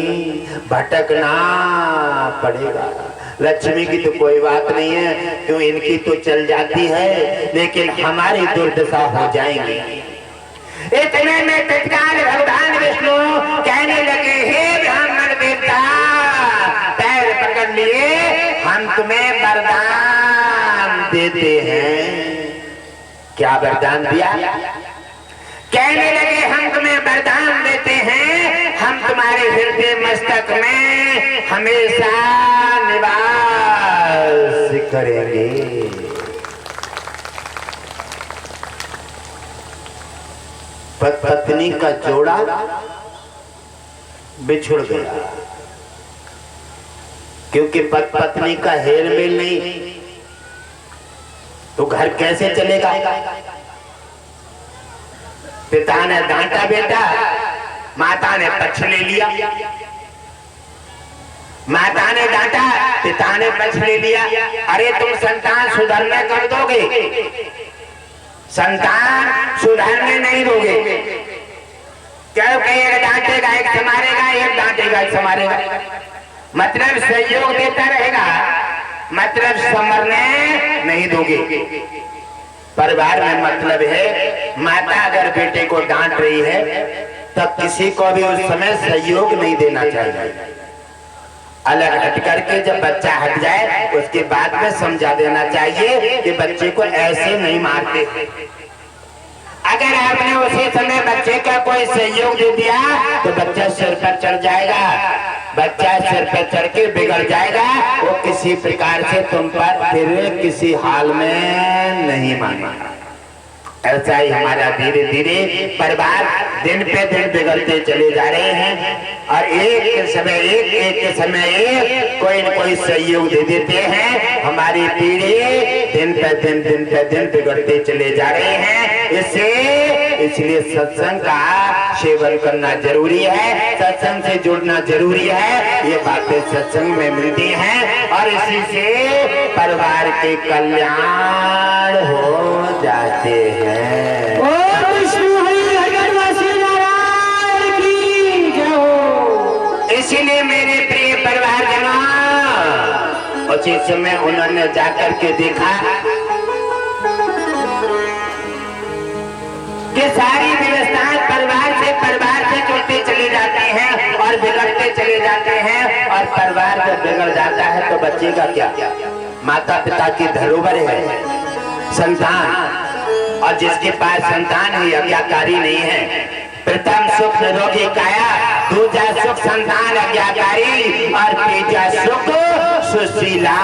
भटकना पड़ेगा। लक्ष्मी की तो कोई बात नहीं है, क्यों इनकी तो चल जाती है, लेकिन हमारी दुर्दशा हो जाएगी। इतने में तत्काल भगवान विष्णु कहने लगे, हे ब्राह्मण देवता, पैर पकड़ लिए, हम तुम्हें वरदान देते हैं। क्या वरदान दिया? कहने लगे, हम तुम्हें वरदान देते हैं, हम तुम्हारे हृदय मस्तक में हमेशा निवास करेंगे। पत्नी का जोड़ा बिछुड़ गया, क्योंकि पत्नी का हेल मेल नहीं तो घर कैसे चलेगा। पिता ने डांटा बेटा, माता ने पक्ष ले लिया। माता ने डांटा, पिता ने पक्ष ले लिया। अरे तुम संतान सुधरने कर दोगे, संतान सुधरने नहीं दोगे, क्योंकि एक डांटेगा एक संभालेगा, एक डांटेगा एक संभालेगा। मतलब सहयोग देता रहेगा, मतलब संभरने नहीं दोगे। परिवार में मतलब है, माता अगर बेटे को डांट रही है तब किसी को भी उस समय सहयोग नहीं देना चाहिए। अलग हट करके जब बच्चा हट जाए उसके बाद में समझा देना चाहिए कि बच्चे को ऐसे नहीं मारते। अगर आपने उसी समय बच्चे का कोई सहयोग दे दिया तो बच्चा सिर पर चढ़ जाएगा, बच्चा सिर पर चढ़ के बिगड़ जाएगा। वो किसी प्रकार से तुम पर फिर किसी हाल में नहीं मानेगा। ऐसा ही हमारा धीरे धीरे परिवार दिन पे दिन बिगड़ते चले जा रहे हैं, और एक समय एक कोई न कोई सहयोग दे देते हैं। हमारी पीढ़ी दिन पे दिन बिगड़ते चले जा रहे हैं। इसलिए सत्संग का सेवन करना जरूरी है, सत्संग से जुड़ना जरूरी है। ये बातें सत्संग में मिलती हैं और इसी से परिवार के कल्याण हो जाते हैं। इसीलिए मेरे प्रिय परिवारजनों, उसी समय उन्होंने जाकर के देखा कि सारी व्यवस्थाएं परिवार से जुड़ती चली जाती हैं और बिगड़ते चले जाते हैं, और परिवार जब बिगड़ जाता है तो बच्चे का क्या? माता पिता की धरोहर है संतान, और जिसके पास संतान है आज्ञाकारी नहीं है। प्रथम सुख निरोगी काया, दूजा सुख संतान आज्ञाकारी, और तीजा सुख सुशीला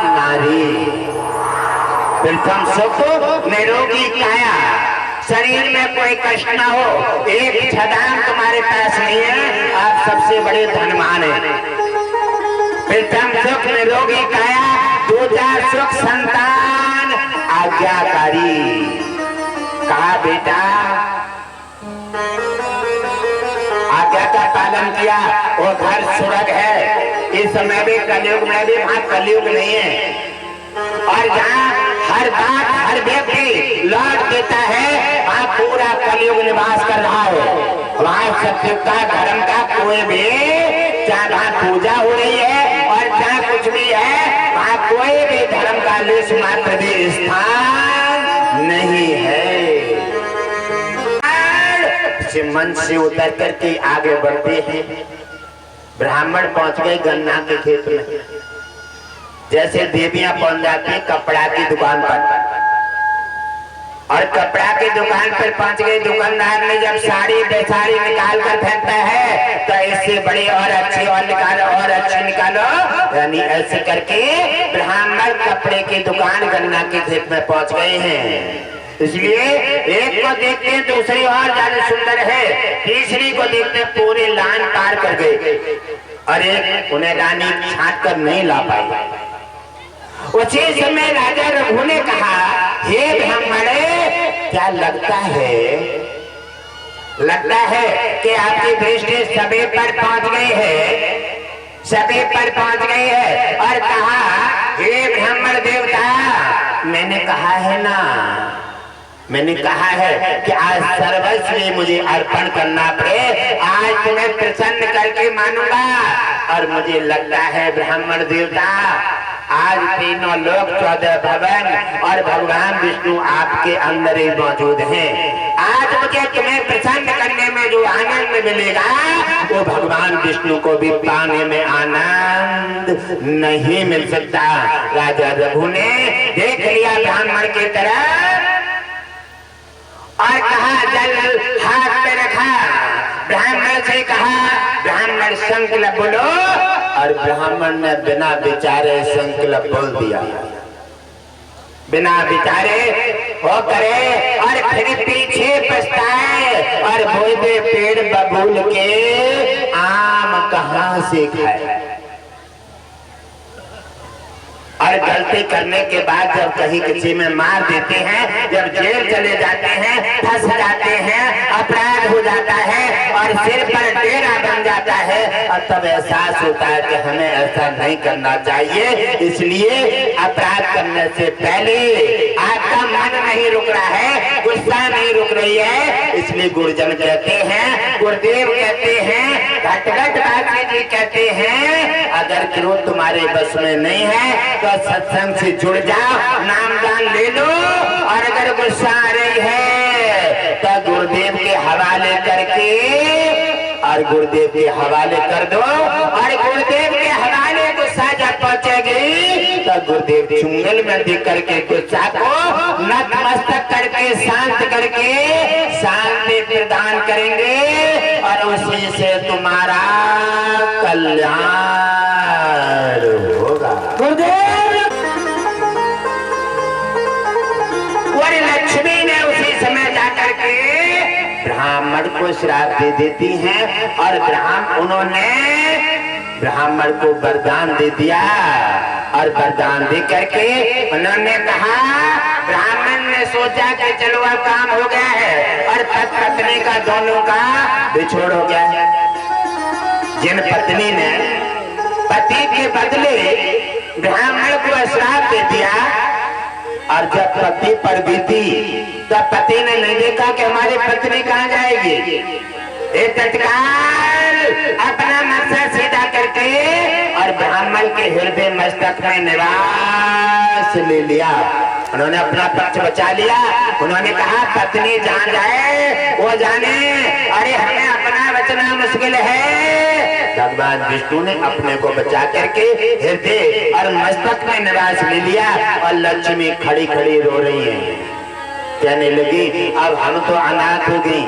नारी। प्रथम सुख निरोगी काया, शरीर में कोई कष्ट ना हो, एक छदान तुम्हारे पास नहीं है, आप सबसे बड़े धनवान हैं। प्रथम सुख निरोगी काया, दूजा सुख संतान आज्ञाकारी। कहा बेटा आज्ञा का पालन किया, वो घर स्वर्ग है। इस समय भी कलयुग में भी वहां कलयुग नहीं है, और जहाँ हर बात हर व्यक्ति लौट देता है वहाँ पूरा कलयुग निवास कर रहा है। वहाँ सत्यता धर्म का कोई भी, चाहे वहाँ पूजा हो रही है और चाहे कुछ भी है, वहाँ कोई भी धर्म का लेश मात्र भी स्थान नहीं है। मन से उतर करके आगे बढ़ते हैं। ब्राह्मण पहुंच गए गन्ना के खेत में, जैसे देवियां पहुंच जाती है कपड़ा की दुकान पर, और कपड़ा की दुकान पर पहुंच गई। दुकानदार ने जब साड़ी बेसाड़ी निकाल कर फेंकता है तो इससे बड़ी और अच्छी और निकालो और अच्छी निकालो, यानी ऐसे करके ब्राह्मण कपड़े की दुकान गन्ना के खेत में पहुंच गए हैं। इसलिए एक को देखते हैं दूसरी और ज्यादा सुंदर है, तीसरी को देखते पूरी लाइन पार कर गए, और एक उन्हें रानी छाट कर नहीं ला पाई। उसी समय राजा रघु ने कहा, हे ब्राह्मणे, क्या लगता है कि आपकी दृष्टि सभी पर पहुंच गई है, सभी पर पहुंच गई है। और कहा, हे ब्राह्मण देवता, मैंने कहा है ना, मैंने कहा है कि आज सर्वस्व मुझे अर्पण करना पड़े, आज तुम्हें प्रसन्न करके मानूंगा। और मुझे लगता है ब्राह्मण देवता, आज तीनों लोक 14 भवन और भगवान विष्णु आपके अंदर ही मौजूद हैं। आज मुझे तुम्हें प्रसन्न करने में जो आनंद मिलेगा वो भगवान विष्णु को भी पाने में आनंद नहीं मिल सकता। राजा रघु ने देख लिया ब्राह्मण की तरफ और कहा, जल हाथ पे रखा, ब्राह्मण से कहा, ब्राह्मण संकल्प बोलो, और ब्राह्मण ने बिना विचारे संकल्प बोल दिया। बिना विचारे वो करे और फिर पीछे पछताए, और बोले पेड़ बबूल के आम कहाँ से खाए। और गलती करने के बाद जब कहीं किसी में मार देते हैं, जब जेल चले जाते हैं, फंस जाते हैं, अपराध हो जाता है और सिर पर डेरा बन जाता है, और तब एहसास होता है कि हमें ऐसा नहीं करना चाहिए। इसलिए अपराध करने से पहले आपका मन नहीं रुक रहा है, गुस्सा नहीं रुक रही है, इसलिए गुरुजन कहते हैं, गुरुदेव कहते हैं, घटघट बाजी जी कहते हैं, अगर क्रोध तुम्हारे बस में नहीं है तो सत्संग से जुड़ जाओ, नामदान ले लो, और अगर गुस्सा आ रही है तो गुरुदेव के हवाले करके, और गुरुदेव के हवाले कर दो, और गुरुदेव के हवाले गुस्सा जब पहुंचेगी तो गुरुदेव चुंगल में दिख करके गुस्सा को नतमस्तक करके शांत करके शांति प्रदान करेंगे, और उसी से तुम्हारा कल्याण होगा। गुरुदेव लक्ष्मी ने उसी समय जाकर के ब्राह्मण को श्राप दे देती हैं, और उन्होंने ब्राह्मण को वरदान दे दिया, और वरदान दे करके उन्होंने कहा, ब्राह्मण ने सोचा कि चलो अब काम हो गया है, और पत्नी का दोनों का बिछोड़ हो गया है। जिन पत्नी ने पति के बदले ब्राह्मण को श्राप दे दिया, और जब पति पर बीती तब पति ने नहीं देखा कि हमारी पत्नी कहाँ जाएगी, एक तत्काल अपना मकसद सीधा करके और ब्राह्मण के हृदय मस्तक में निवास ले लिया। उन्होंने अपना पक्ष बचा लिया। उन्होंने कहा पत्नी जहाँ जाए वो जाने, अरे हमें अपना बचना मुश्किल है। भगवान विष्णु ने अपने को बचा करके हृदय और मस्तक में निवास ले लिया और लक्ष्मी खड़ी खड़ी रो रही है। कहने लगी अब हम तो अनाथ हो गई,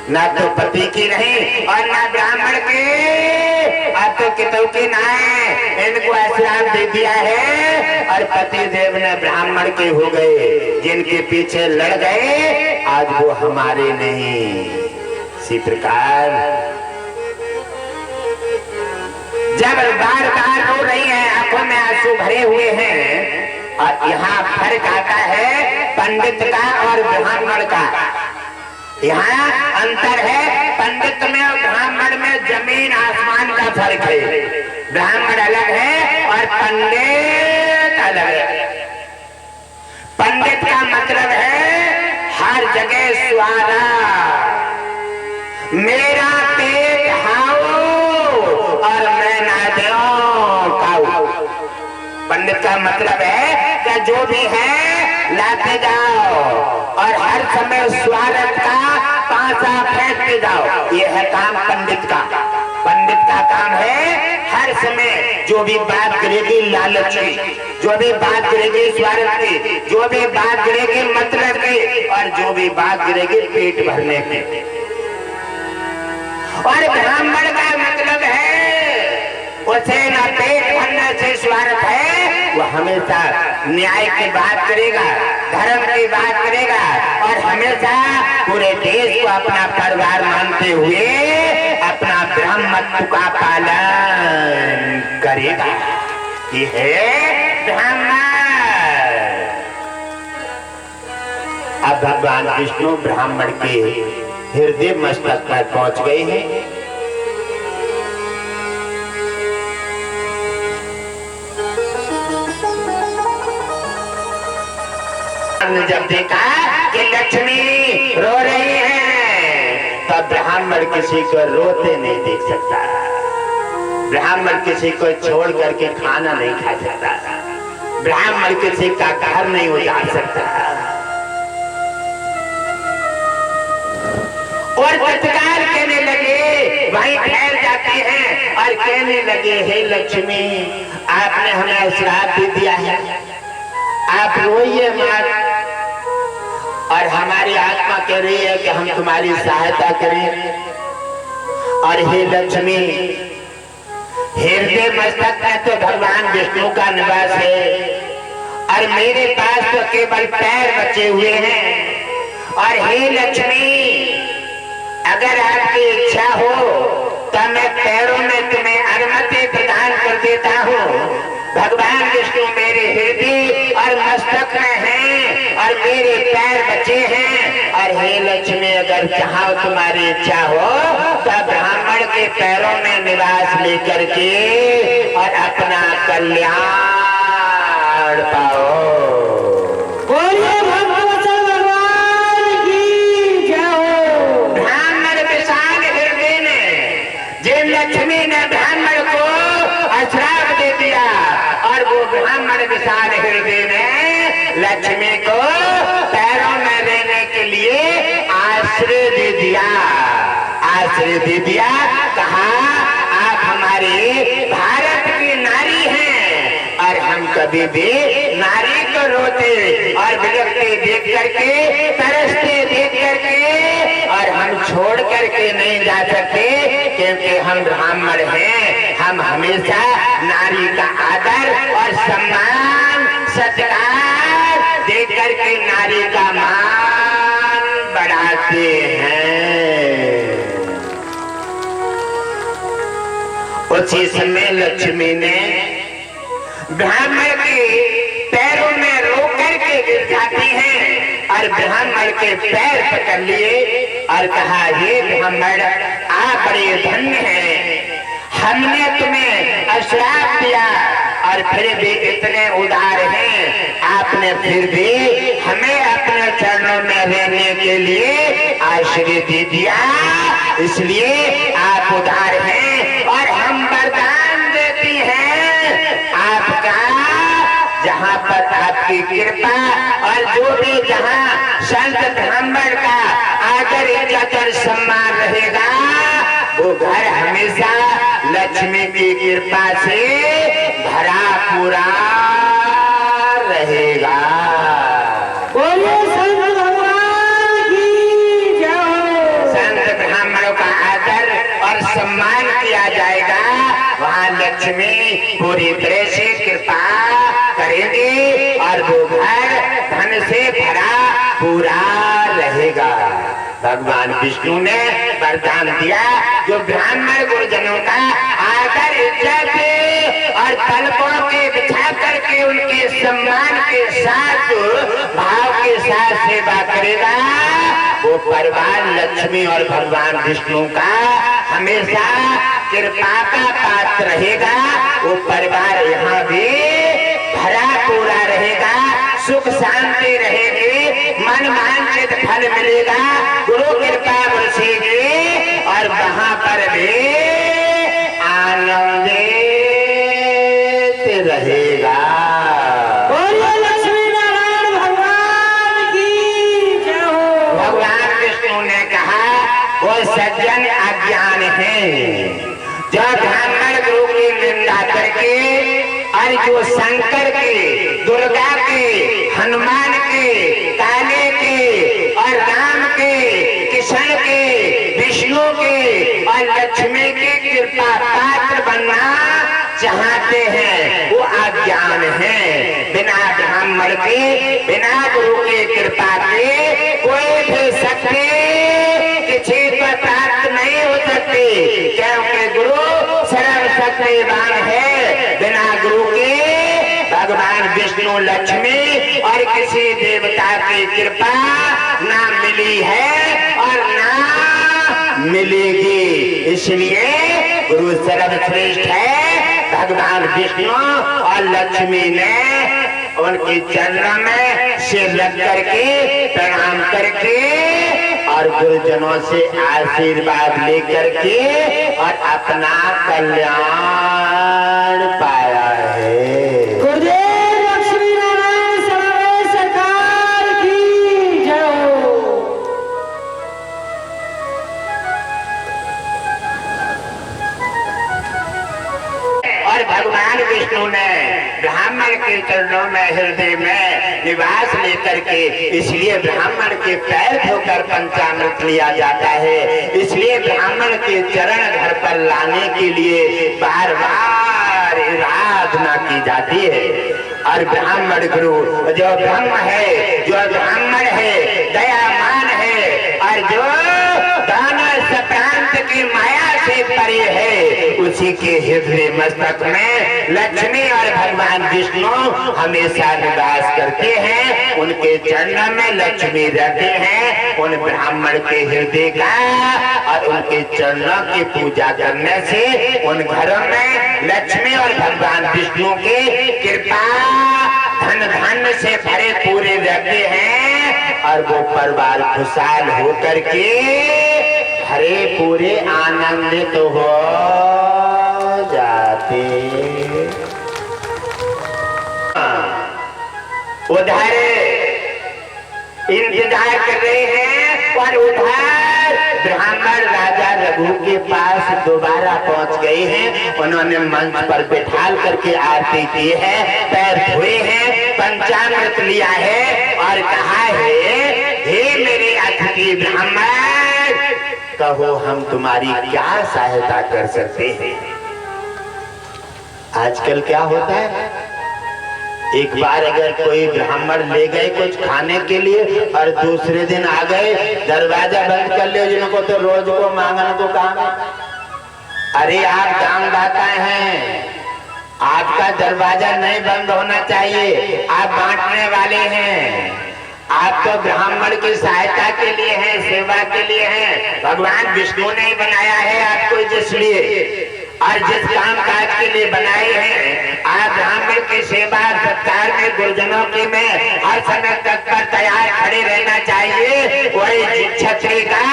ना तो पति की नहीं और ना ब्राह्मण के, अब तो कितों की ना है, इनको ऐसा दे दिया है और पति देव ने ब्राह्मण के हो गए, जिनके पीछे लड़ गए आज वो हमारे नहीं। इसी प्रकार जब बार बार रो रही हैं, आंखों में आंसू भरे हुए हैं, और यहाँ फर्क आता है पंडित का और ब्राह्मण का। यहाँ अंतर है, पंडित में और ब्राह्मण में जमीन आसमान का फर्क है। ब्राह्मण अलग है और पंडित अलग है। पंडित का मतलब है हर जगह स्वारा, मेरा पेट हाओ और मैं ना देओ खाओ। पंडित का मतलब है कि जो भी है लाते जाओ और हर समय स्वार्थ का पासा फेंकते जाओ। ये है काम पंडित का। पंडित का काम है हर समय जो भी बात करेगी लालच की, जो भी बात करेगी स्वार्थ की, जो भी बात करेगी मतलब की, और जो भी बात करेगी पेट भरने की। और ब्राह्मण का मतलब है उसे ना पेट भरने से स्वार्थ है, वो हमेशा न्याय की बात करेगा, धर्म की बात करेगा और हमेशा पूरे देश को अपना परिवार मानते हुए अपना ब्राह्मत्व का पालन करेगा। ये है ब्राह्मण। अब भगवान विष्णु ब्राह्मण के हृदय मस्तक पर पहुंच गए हैं। जब देखा कि लक्ष्मी रो रही है तो ब्राह्मण किसी को रोते नहीं देख सकता, ब्राह्मण किसी को छोड़ करके खाना नहीं खा सकता, ब्राह्मण किसी का घर नहीं उजाड़ सकता। और तत्काल कहने लगे, वहीं ठहर जाते हैं और कहने लगे हे लक्ष्मी आपने हमें श्राप दे दिया है, आप रोइए मत, और हमारी आत्मा कह रही है कि हम तुम्हारी सहायता करें। और हे लक्ष्मी हृदय मस्तक में तो भगवान विष्णु का निवास है और मेरे पास तो केवल पैर बचे हुए हैं। और हे लक्ष्मी अगर आपकी इच्छा हो तो मैं पैरों में तुम्हें अनुमति प्रदान कर देता हूँ। भगवान विष्णु मेरे हृदय और मस्तक में हैं और मेरे पैर बचे हैं। और हे लक्ष्मी अगर चाहो तुम्हारी इच्छा हो तो ब्राह्मण के पैरों में निवास लेकर के और अपना कल्याण पाओ। बोलिए भगवान की जय। ब्राह्मण विशाल हृदय ने जिन लक्ष्मी ने ब्राह्मण को श्राप दे दिया और वो ब्राह्मण विशाल हृदय ने लक्ष्मी को पैरों में रहने के लिए आश्रय दे दिया, आश्रय दे दिया। कहा आप हमारे भारत की नारी हैं और हम कभी भी नारी को रोते और बिलखते देख करके, तरसते देख करके और हम छोड़ करके नहीं जा सकते, क्योंकि हम ब्राह्मण हैं। हम हमेशा नारी का आदर और सम्मान सत्कार दे करके नारी का मान बढ़ाते हैं। उसी समय लक्ष्मी ने ब्राह्मण के पैरों में रो करके गिर जाती हैं और ब्राह्मण के पैर पकड़ लिए और कहा हे ब्राह्मण आप बड़े धन्य हैं, हमने तुम्हें श्राप दिया और फिर भी इतने उदार हैं, आपने फिर भी हमें अपने चरणों में रहने के लिए आश्रय दे दिया, इसलिए आप उदार हैं। और हम वरदान देती हैं आपका वहाँ पर आपकी कृपा, और जो भी जहाँ संत ब्राह्मण का आदर इज्जत और सम्मान रहेगा वो घर हमेशा लक्ष्मी की कृपा से भरा पूरा रहेगा। बोलिए संत भगवान की जय। संत ब्राह्मणों का आदर और सम्मान किया जाएगा, वहाँ लक्ष्मी पूरी तरह से कृपा करेगी और वो घर धन से भरा पूरा रहेगा। भगवान विष्णु ने वरदान दिया, जो ब्राह्मण गुरुजनों का आदर इज्जत और तलपों के बिछा करके उनके सम्मान के साथ भाव के साथ सेवा करेगा, वो परिवार लक्ष्मी और भगवान विष्णु का हमेशा कृपा का पात्र रहेगा। वो परिवार यहाँ भी भरा पूरा रहेगा, सुख शांति रहेगी, मन वांछित फल मिलेगा, गुरु कृपा बरसेगी और वहाँ पर भी आनंदित रहेगा। बोलिए लक्ष्मी नारायण भगवान की जय हो। भगवान विष्णु ने कहा वो सज्जन अज्ञान है, जो ब्राह्मण गुरु की निंदा करके और जो शंकर के, दुर्गा के, हनुमान के, काले के और राम के, कृष्ण के, विष्णु के और लक्ष्मी की कृपा पात्र बनना चाहते हैं, वो अज्ञान है। बिना ब्राह्मण के, बिना गुरु की कृपा के कोई भी शक्ति किसी पर प्राप्त नहीं हो सकती, क्योंकि गुरु सर्वशक्तिवान है। बिना गुरु के भगवान विष्णु, लक्ष्मी और किसी देवता की कृपा ना मिली है और ना मिलेगी। इसलिए गुरु सर्वश्रेष्ठ है। भगवान विष्णु और लक्ष्मी ने उनके चरणों में सिर रख करके प्रणाम करके और गुरुजनों से आशीर्वाद लेकर के और अपना कल्याण पाया है। गुरुदेव लक्ष्मी नारायण सर्वे सरकार की जय हो। और भगवान विष्णु ने ब्राह्मण के चरणों में, हृदय में निवास लेकर के, इसलिए ब्राह्मण के पैर धोकर पंचामृत लिया जाता है। इसलिए ब्राह्मण के चरण घर पर लाने के लिए बार बार आराधना की जाती है। और ब्राह्मण गुरु जो ब्रह्म है, जो ब्राह्मण है, दयावान है और जो दानव सप्रांत की माया से परे है, उसी के हृदय मस्तक में लक्ष्मी और भगवान विष्णु हमेशा निवास करते हैं। उनके चरणों में लक्ष्मी रहते हैं। उन ब्राह्मण के हृदय का और उनके चरणों की पूजा करने से उन घरों में लक्ष्मी और भगवान विष्णु की कृपा धन धन से भरे पूरे रहते हैं और वो परिवार खुशहाल होकर के हरे पूरे आनंदित हो जाते। उधर इंतजार कर रहे हैं और उधर ब्राह्मण राजा रघु के पास दोबारा पहुंच गए हैं। उन्होंने मंच पर बिठाल करके आरती की है, पैर धोए हैं, पंचामृत लिया है और कहा है, हे मेरे अतिथि ब्राह्मण, कहो हम तुम्हारी क्या सहायता कर सकते हैं। आजकल क्या होता है, एक बार अगर कोई ब्राह्मण ले गए कुछ खाने के लिए और दूसरे दिन आ गए, दरवाजा बंद कर ले, जिनको तो रोज को मांगने को काम है। अरे आप दानदाता हैं, आपका दरवाजा नहीं बंद होना चाहिए, आप बांटने वाले हैं, आप तो ब्राह्मण की सहायता के लिए हैं, सेवा के लिए हैं। भगवान विष्णु ने बनाया है आपको जिसलिए और जिस काम काज के लिए बनाए हैं, आप ब्राह्मण की सेवा सत्कार में, गुरुजनों की में हर समय तत्पर तैयार खड़े रहना चाहिए। वही क्षत्रिय का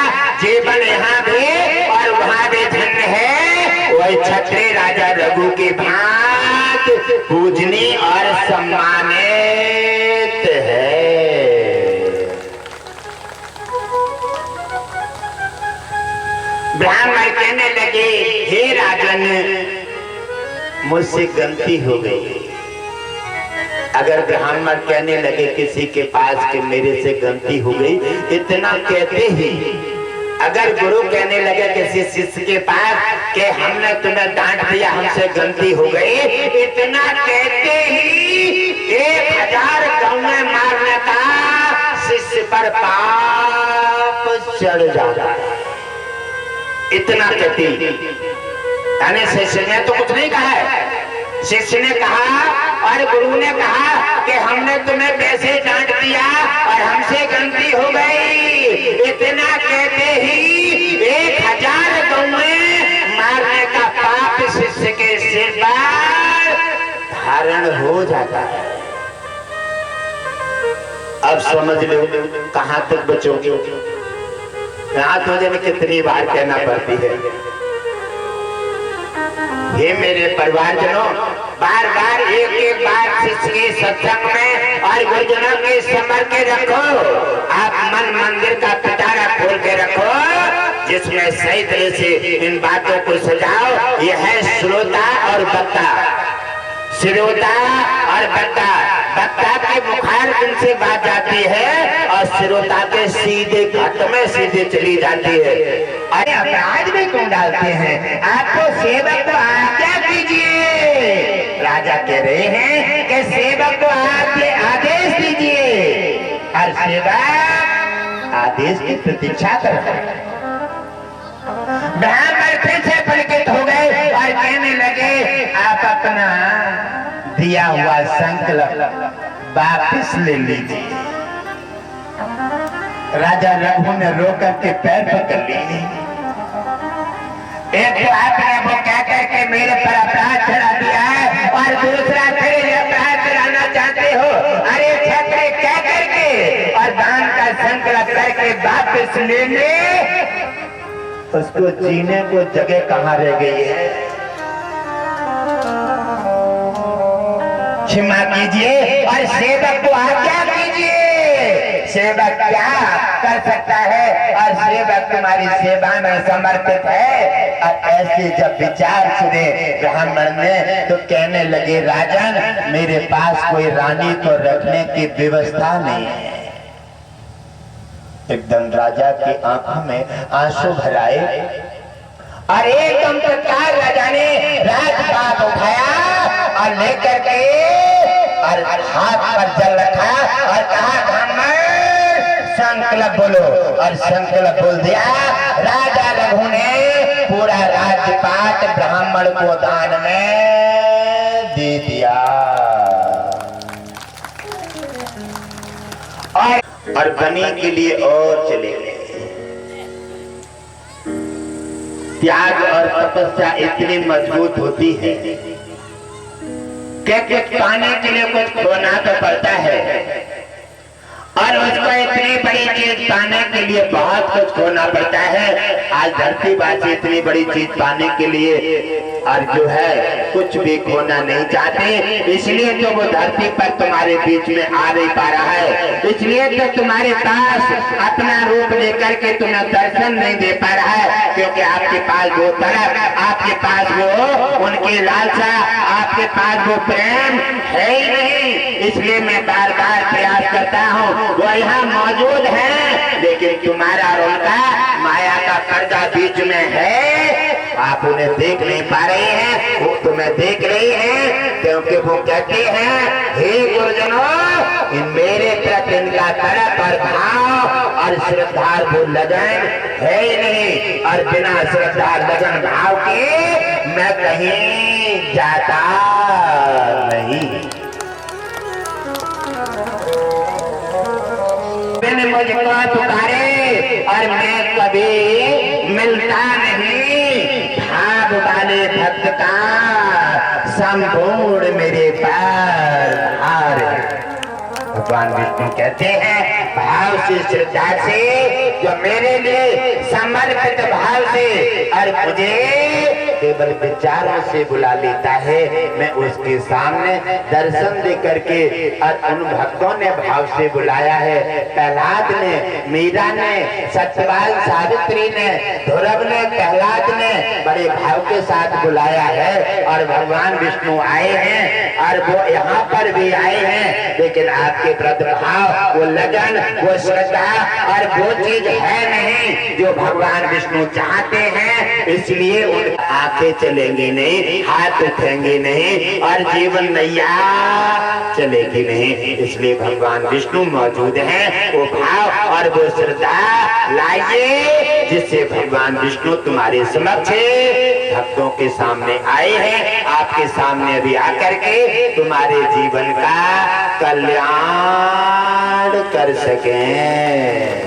जीवन यहाँ भी और वहाँ भी धन्य है। वही क्षत्रिय राजा रघु की भांति पूजनीय ऋणी और सम्मानित है। ब्राह्मण कहने लगे, हे राजन, मुझसे गलती हो गई। अगर ब्राह्मण कहने लगे किसी के पास कि मेरे से गलती हो गई, इतना कहते ही अगर गुरु कहने लगे किसी शिष्य के पास कि हमने तुम्हें डांट दिया, हमसे गलती हो गई, इतना कहते ही 1000 गौएं मारने का शिष्य पर पाप चढ़ जाता है। इतना कहती, यानी शिष्य ने तो कुछ नहीं कहा है। शिष्य ने कहा और गुरु ने कहा कि हमने तुम्हें वैसे डांट दिया और हमसे गलती हो गई। इतना कहते ही 1000 गौएं मारने का पाप शिष्य के सिर पर धारण हो जाता है। अब समझ लो कहां तक बचोगे। हाथ मुझे में कितनी बार कहना पड़ती है, हे मेरे परिवारजनों, बार बार एक बार शिष्य के सत्संग में और गुरुजनों के समर के रखो। आप मन मंदिर का पिटारा खोल के रखो, जिसमें सही तरह से इन बातों को सजाओ। यह है श्रोता और वक्ता, श्रोता और वक्ता। वक्ता के मुखार से बात जाती है और श्रोता के सीधे घट में सीधे चली जाती है। अरे अपराध में क्यों डालते हैं? आपको सेवक को आज्ञा कीजिए। राजा कह रहे हैं कि सेवक को आदेश दीजिए और सेवक आदेश की प्रतीक्षा कर रहा है। ब्राह्मण फिर से पुलकित हो गए और कहने लगे, आप अपना दिया हुआ संकल्प वापिस ले लीजिए। राजा रघु ने रोकर के पैर पकड़ लिए। एक तो आपने वो कह करके मेरे पर अपराध चढ़ा दिया है और दूसरा फिर अपराध चढ़ाना चाहते हो। अरे छत्र कह करके और दान का संकल्प करके वापिस ले ले, उसको जीने को जगह कहाँ रह गई है? क्षमा कीजिए और सेवक को आज्ञा कीजिए। सेवक क्या कर सकता है और सेवक तुम्हारी सेवा में समर्पित है। और ऐसे जब विचार सुने ब्राह्मण ने तो कहने लगे, राजन, मेरे पास कोई रानी को रखने की व्यवस्था नहीं है। एकदम राजा की आंखों में आंसू भराए और एकदम तत्काल राजा ने राजपाट उठाया और लेकर के और हाथ पर जल रखा और कहा, ब्राह्मण संकल्प बोलो। और संकल्प बोल दिया। राजा रघु ने पूरा राजपाट ब्राह्मण को दान में दे दिया। और बनी के लिए और चले गए। त्याग और तपस्या इतनी मजबूत होती है कि कुछ पाने के लिए कुछ खोना तो पड़ता है और उसको इतनी बड़ी चीज पाने के लिए बहुत कुछ खोना पड़ता है। आज धरतीवासी इतनी बड़ी चीज पाने के लिए और जो है कुछ भी खोना नहीं चाहते, इसलिए तो वो धरती पर तुम्हारे बीच में आ नहीं पा रहा है। इसलिए तो तुम्हारे पास अपना रूप लेकर के तुम्हें दर्शन नहीं दे पा रहा है, क्योंकि आपके पास वो तरफ, आपके पास वो उनकी लालसा, आपके पास वो प्रेम है ही नहीं। इसलिए मैं बार बार प्रयास करता हूँ, वो यहाँ मौजूद है, लेकिन तुम्हारा और उनका माया का पर्दा बीच में है। आप उन्हें देख नहीं पा रहे हैं, वो तुम्हें देख रही हैं, क्योंकि वो कहते हैं, हे गुरुजनों, इन मेरे प्रति इनका तरफ और भाव और श्रद्धा वो लगन है ही नहीं। और बिना श्रद्धा लगन भाव के मैं कहीं जाता नहीं। मुझको पुकारे और मैं कभी मिलता नहीं। भाव वाले भक्त का संपूर्ण मेरे पर हार। भगवान विष्णु कहते हैं, भाव से, श्रद्धा से, जो मेरे लिए समर्पित भाव से और मुझे केवल विचारों से बुला लेता है। मैं उसके सामने दर्शन दे करके और उन भक्तों ने भाव से बुलाया है। प्रहलाद ने, मीरा ने, सत्यवान सावित्री ने, ध्रुव ने, प्रहलाद ने बड़े भाव के साथ बुलाया है और भगवान विष्णु आए हैं और वो यहाँ पर भी आए हैं। लेकिन आपके प्रतिभाव, वो लगन, वो श्रद्धा और वो चीज है नहीं जो भगवान विष्णु चाहते हैं। इसलिए उन आंखें चलेंगी नहीं, हाथ उठेंगे नहीं और जीवन नैया चलेगी नहीं। इसलिए भगवान विष्णु मौजूद हैं। वो भाव और वो श्रद्धा लाइए जिससे भगवान विष्णु तुम्हारे समक्ष भक्तों के सामने आए हैं। आपके सामने भी आकर के तुम्हारे जीवन का कल्याण कर सकें।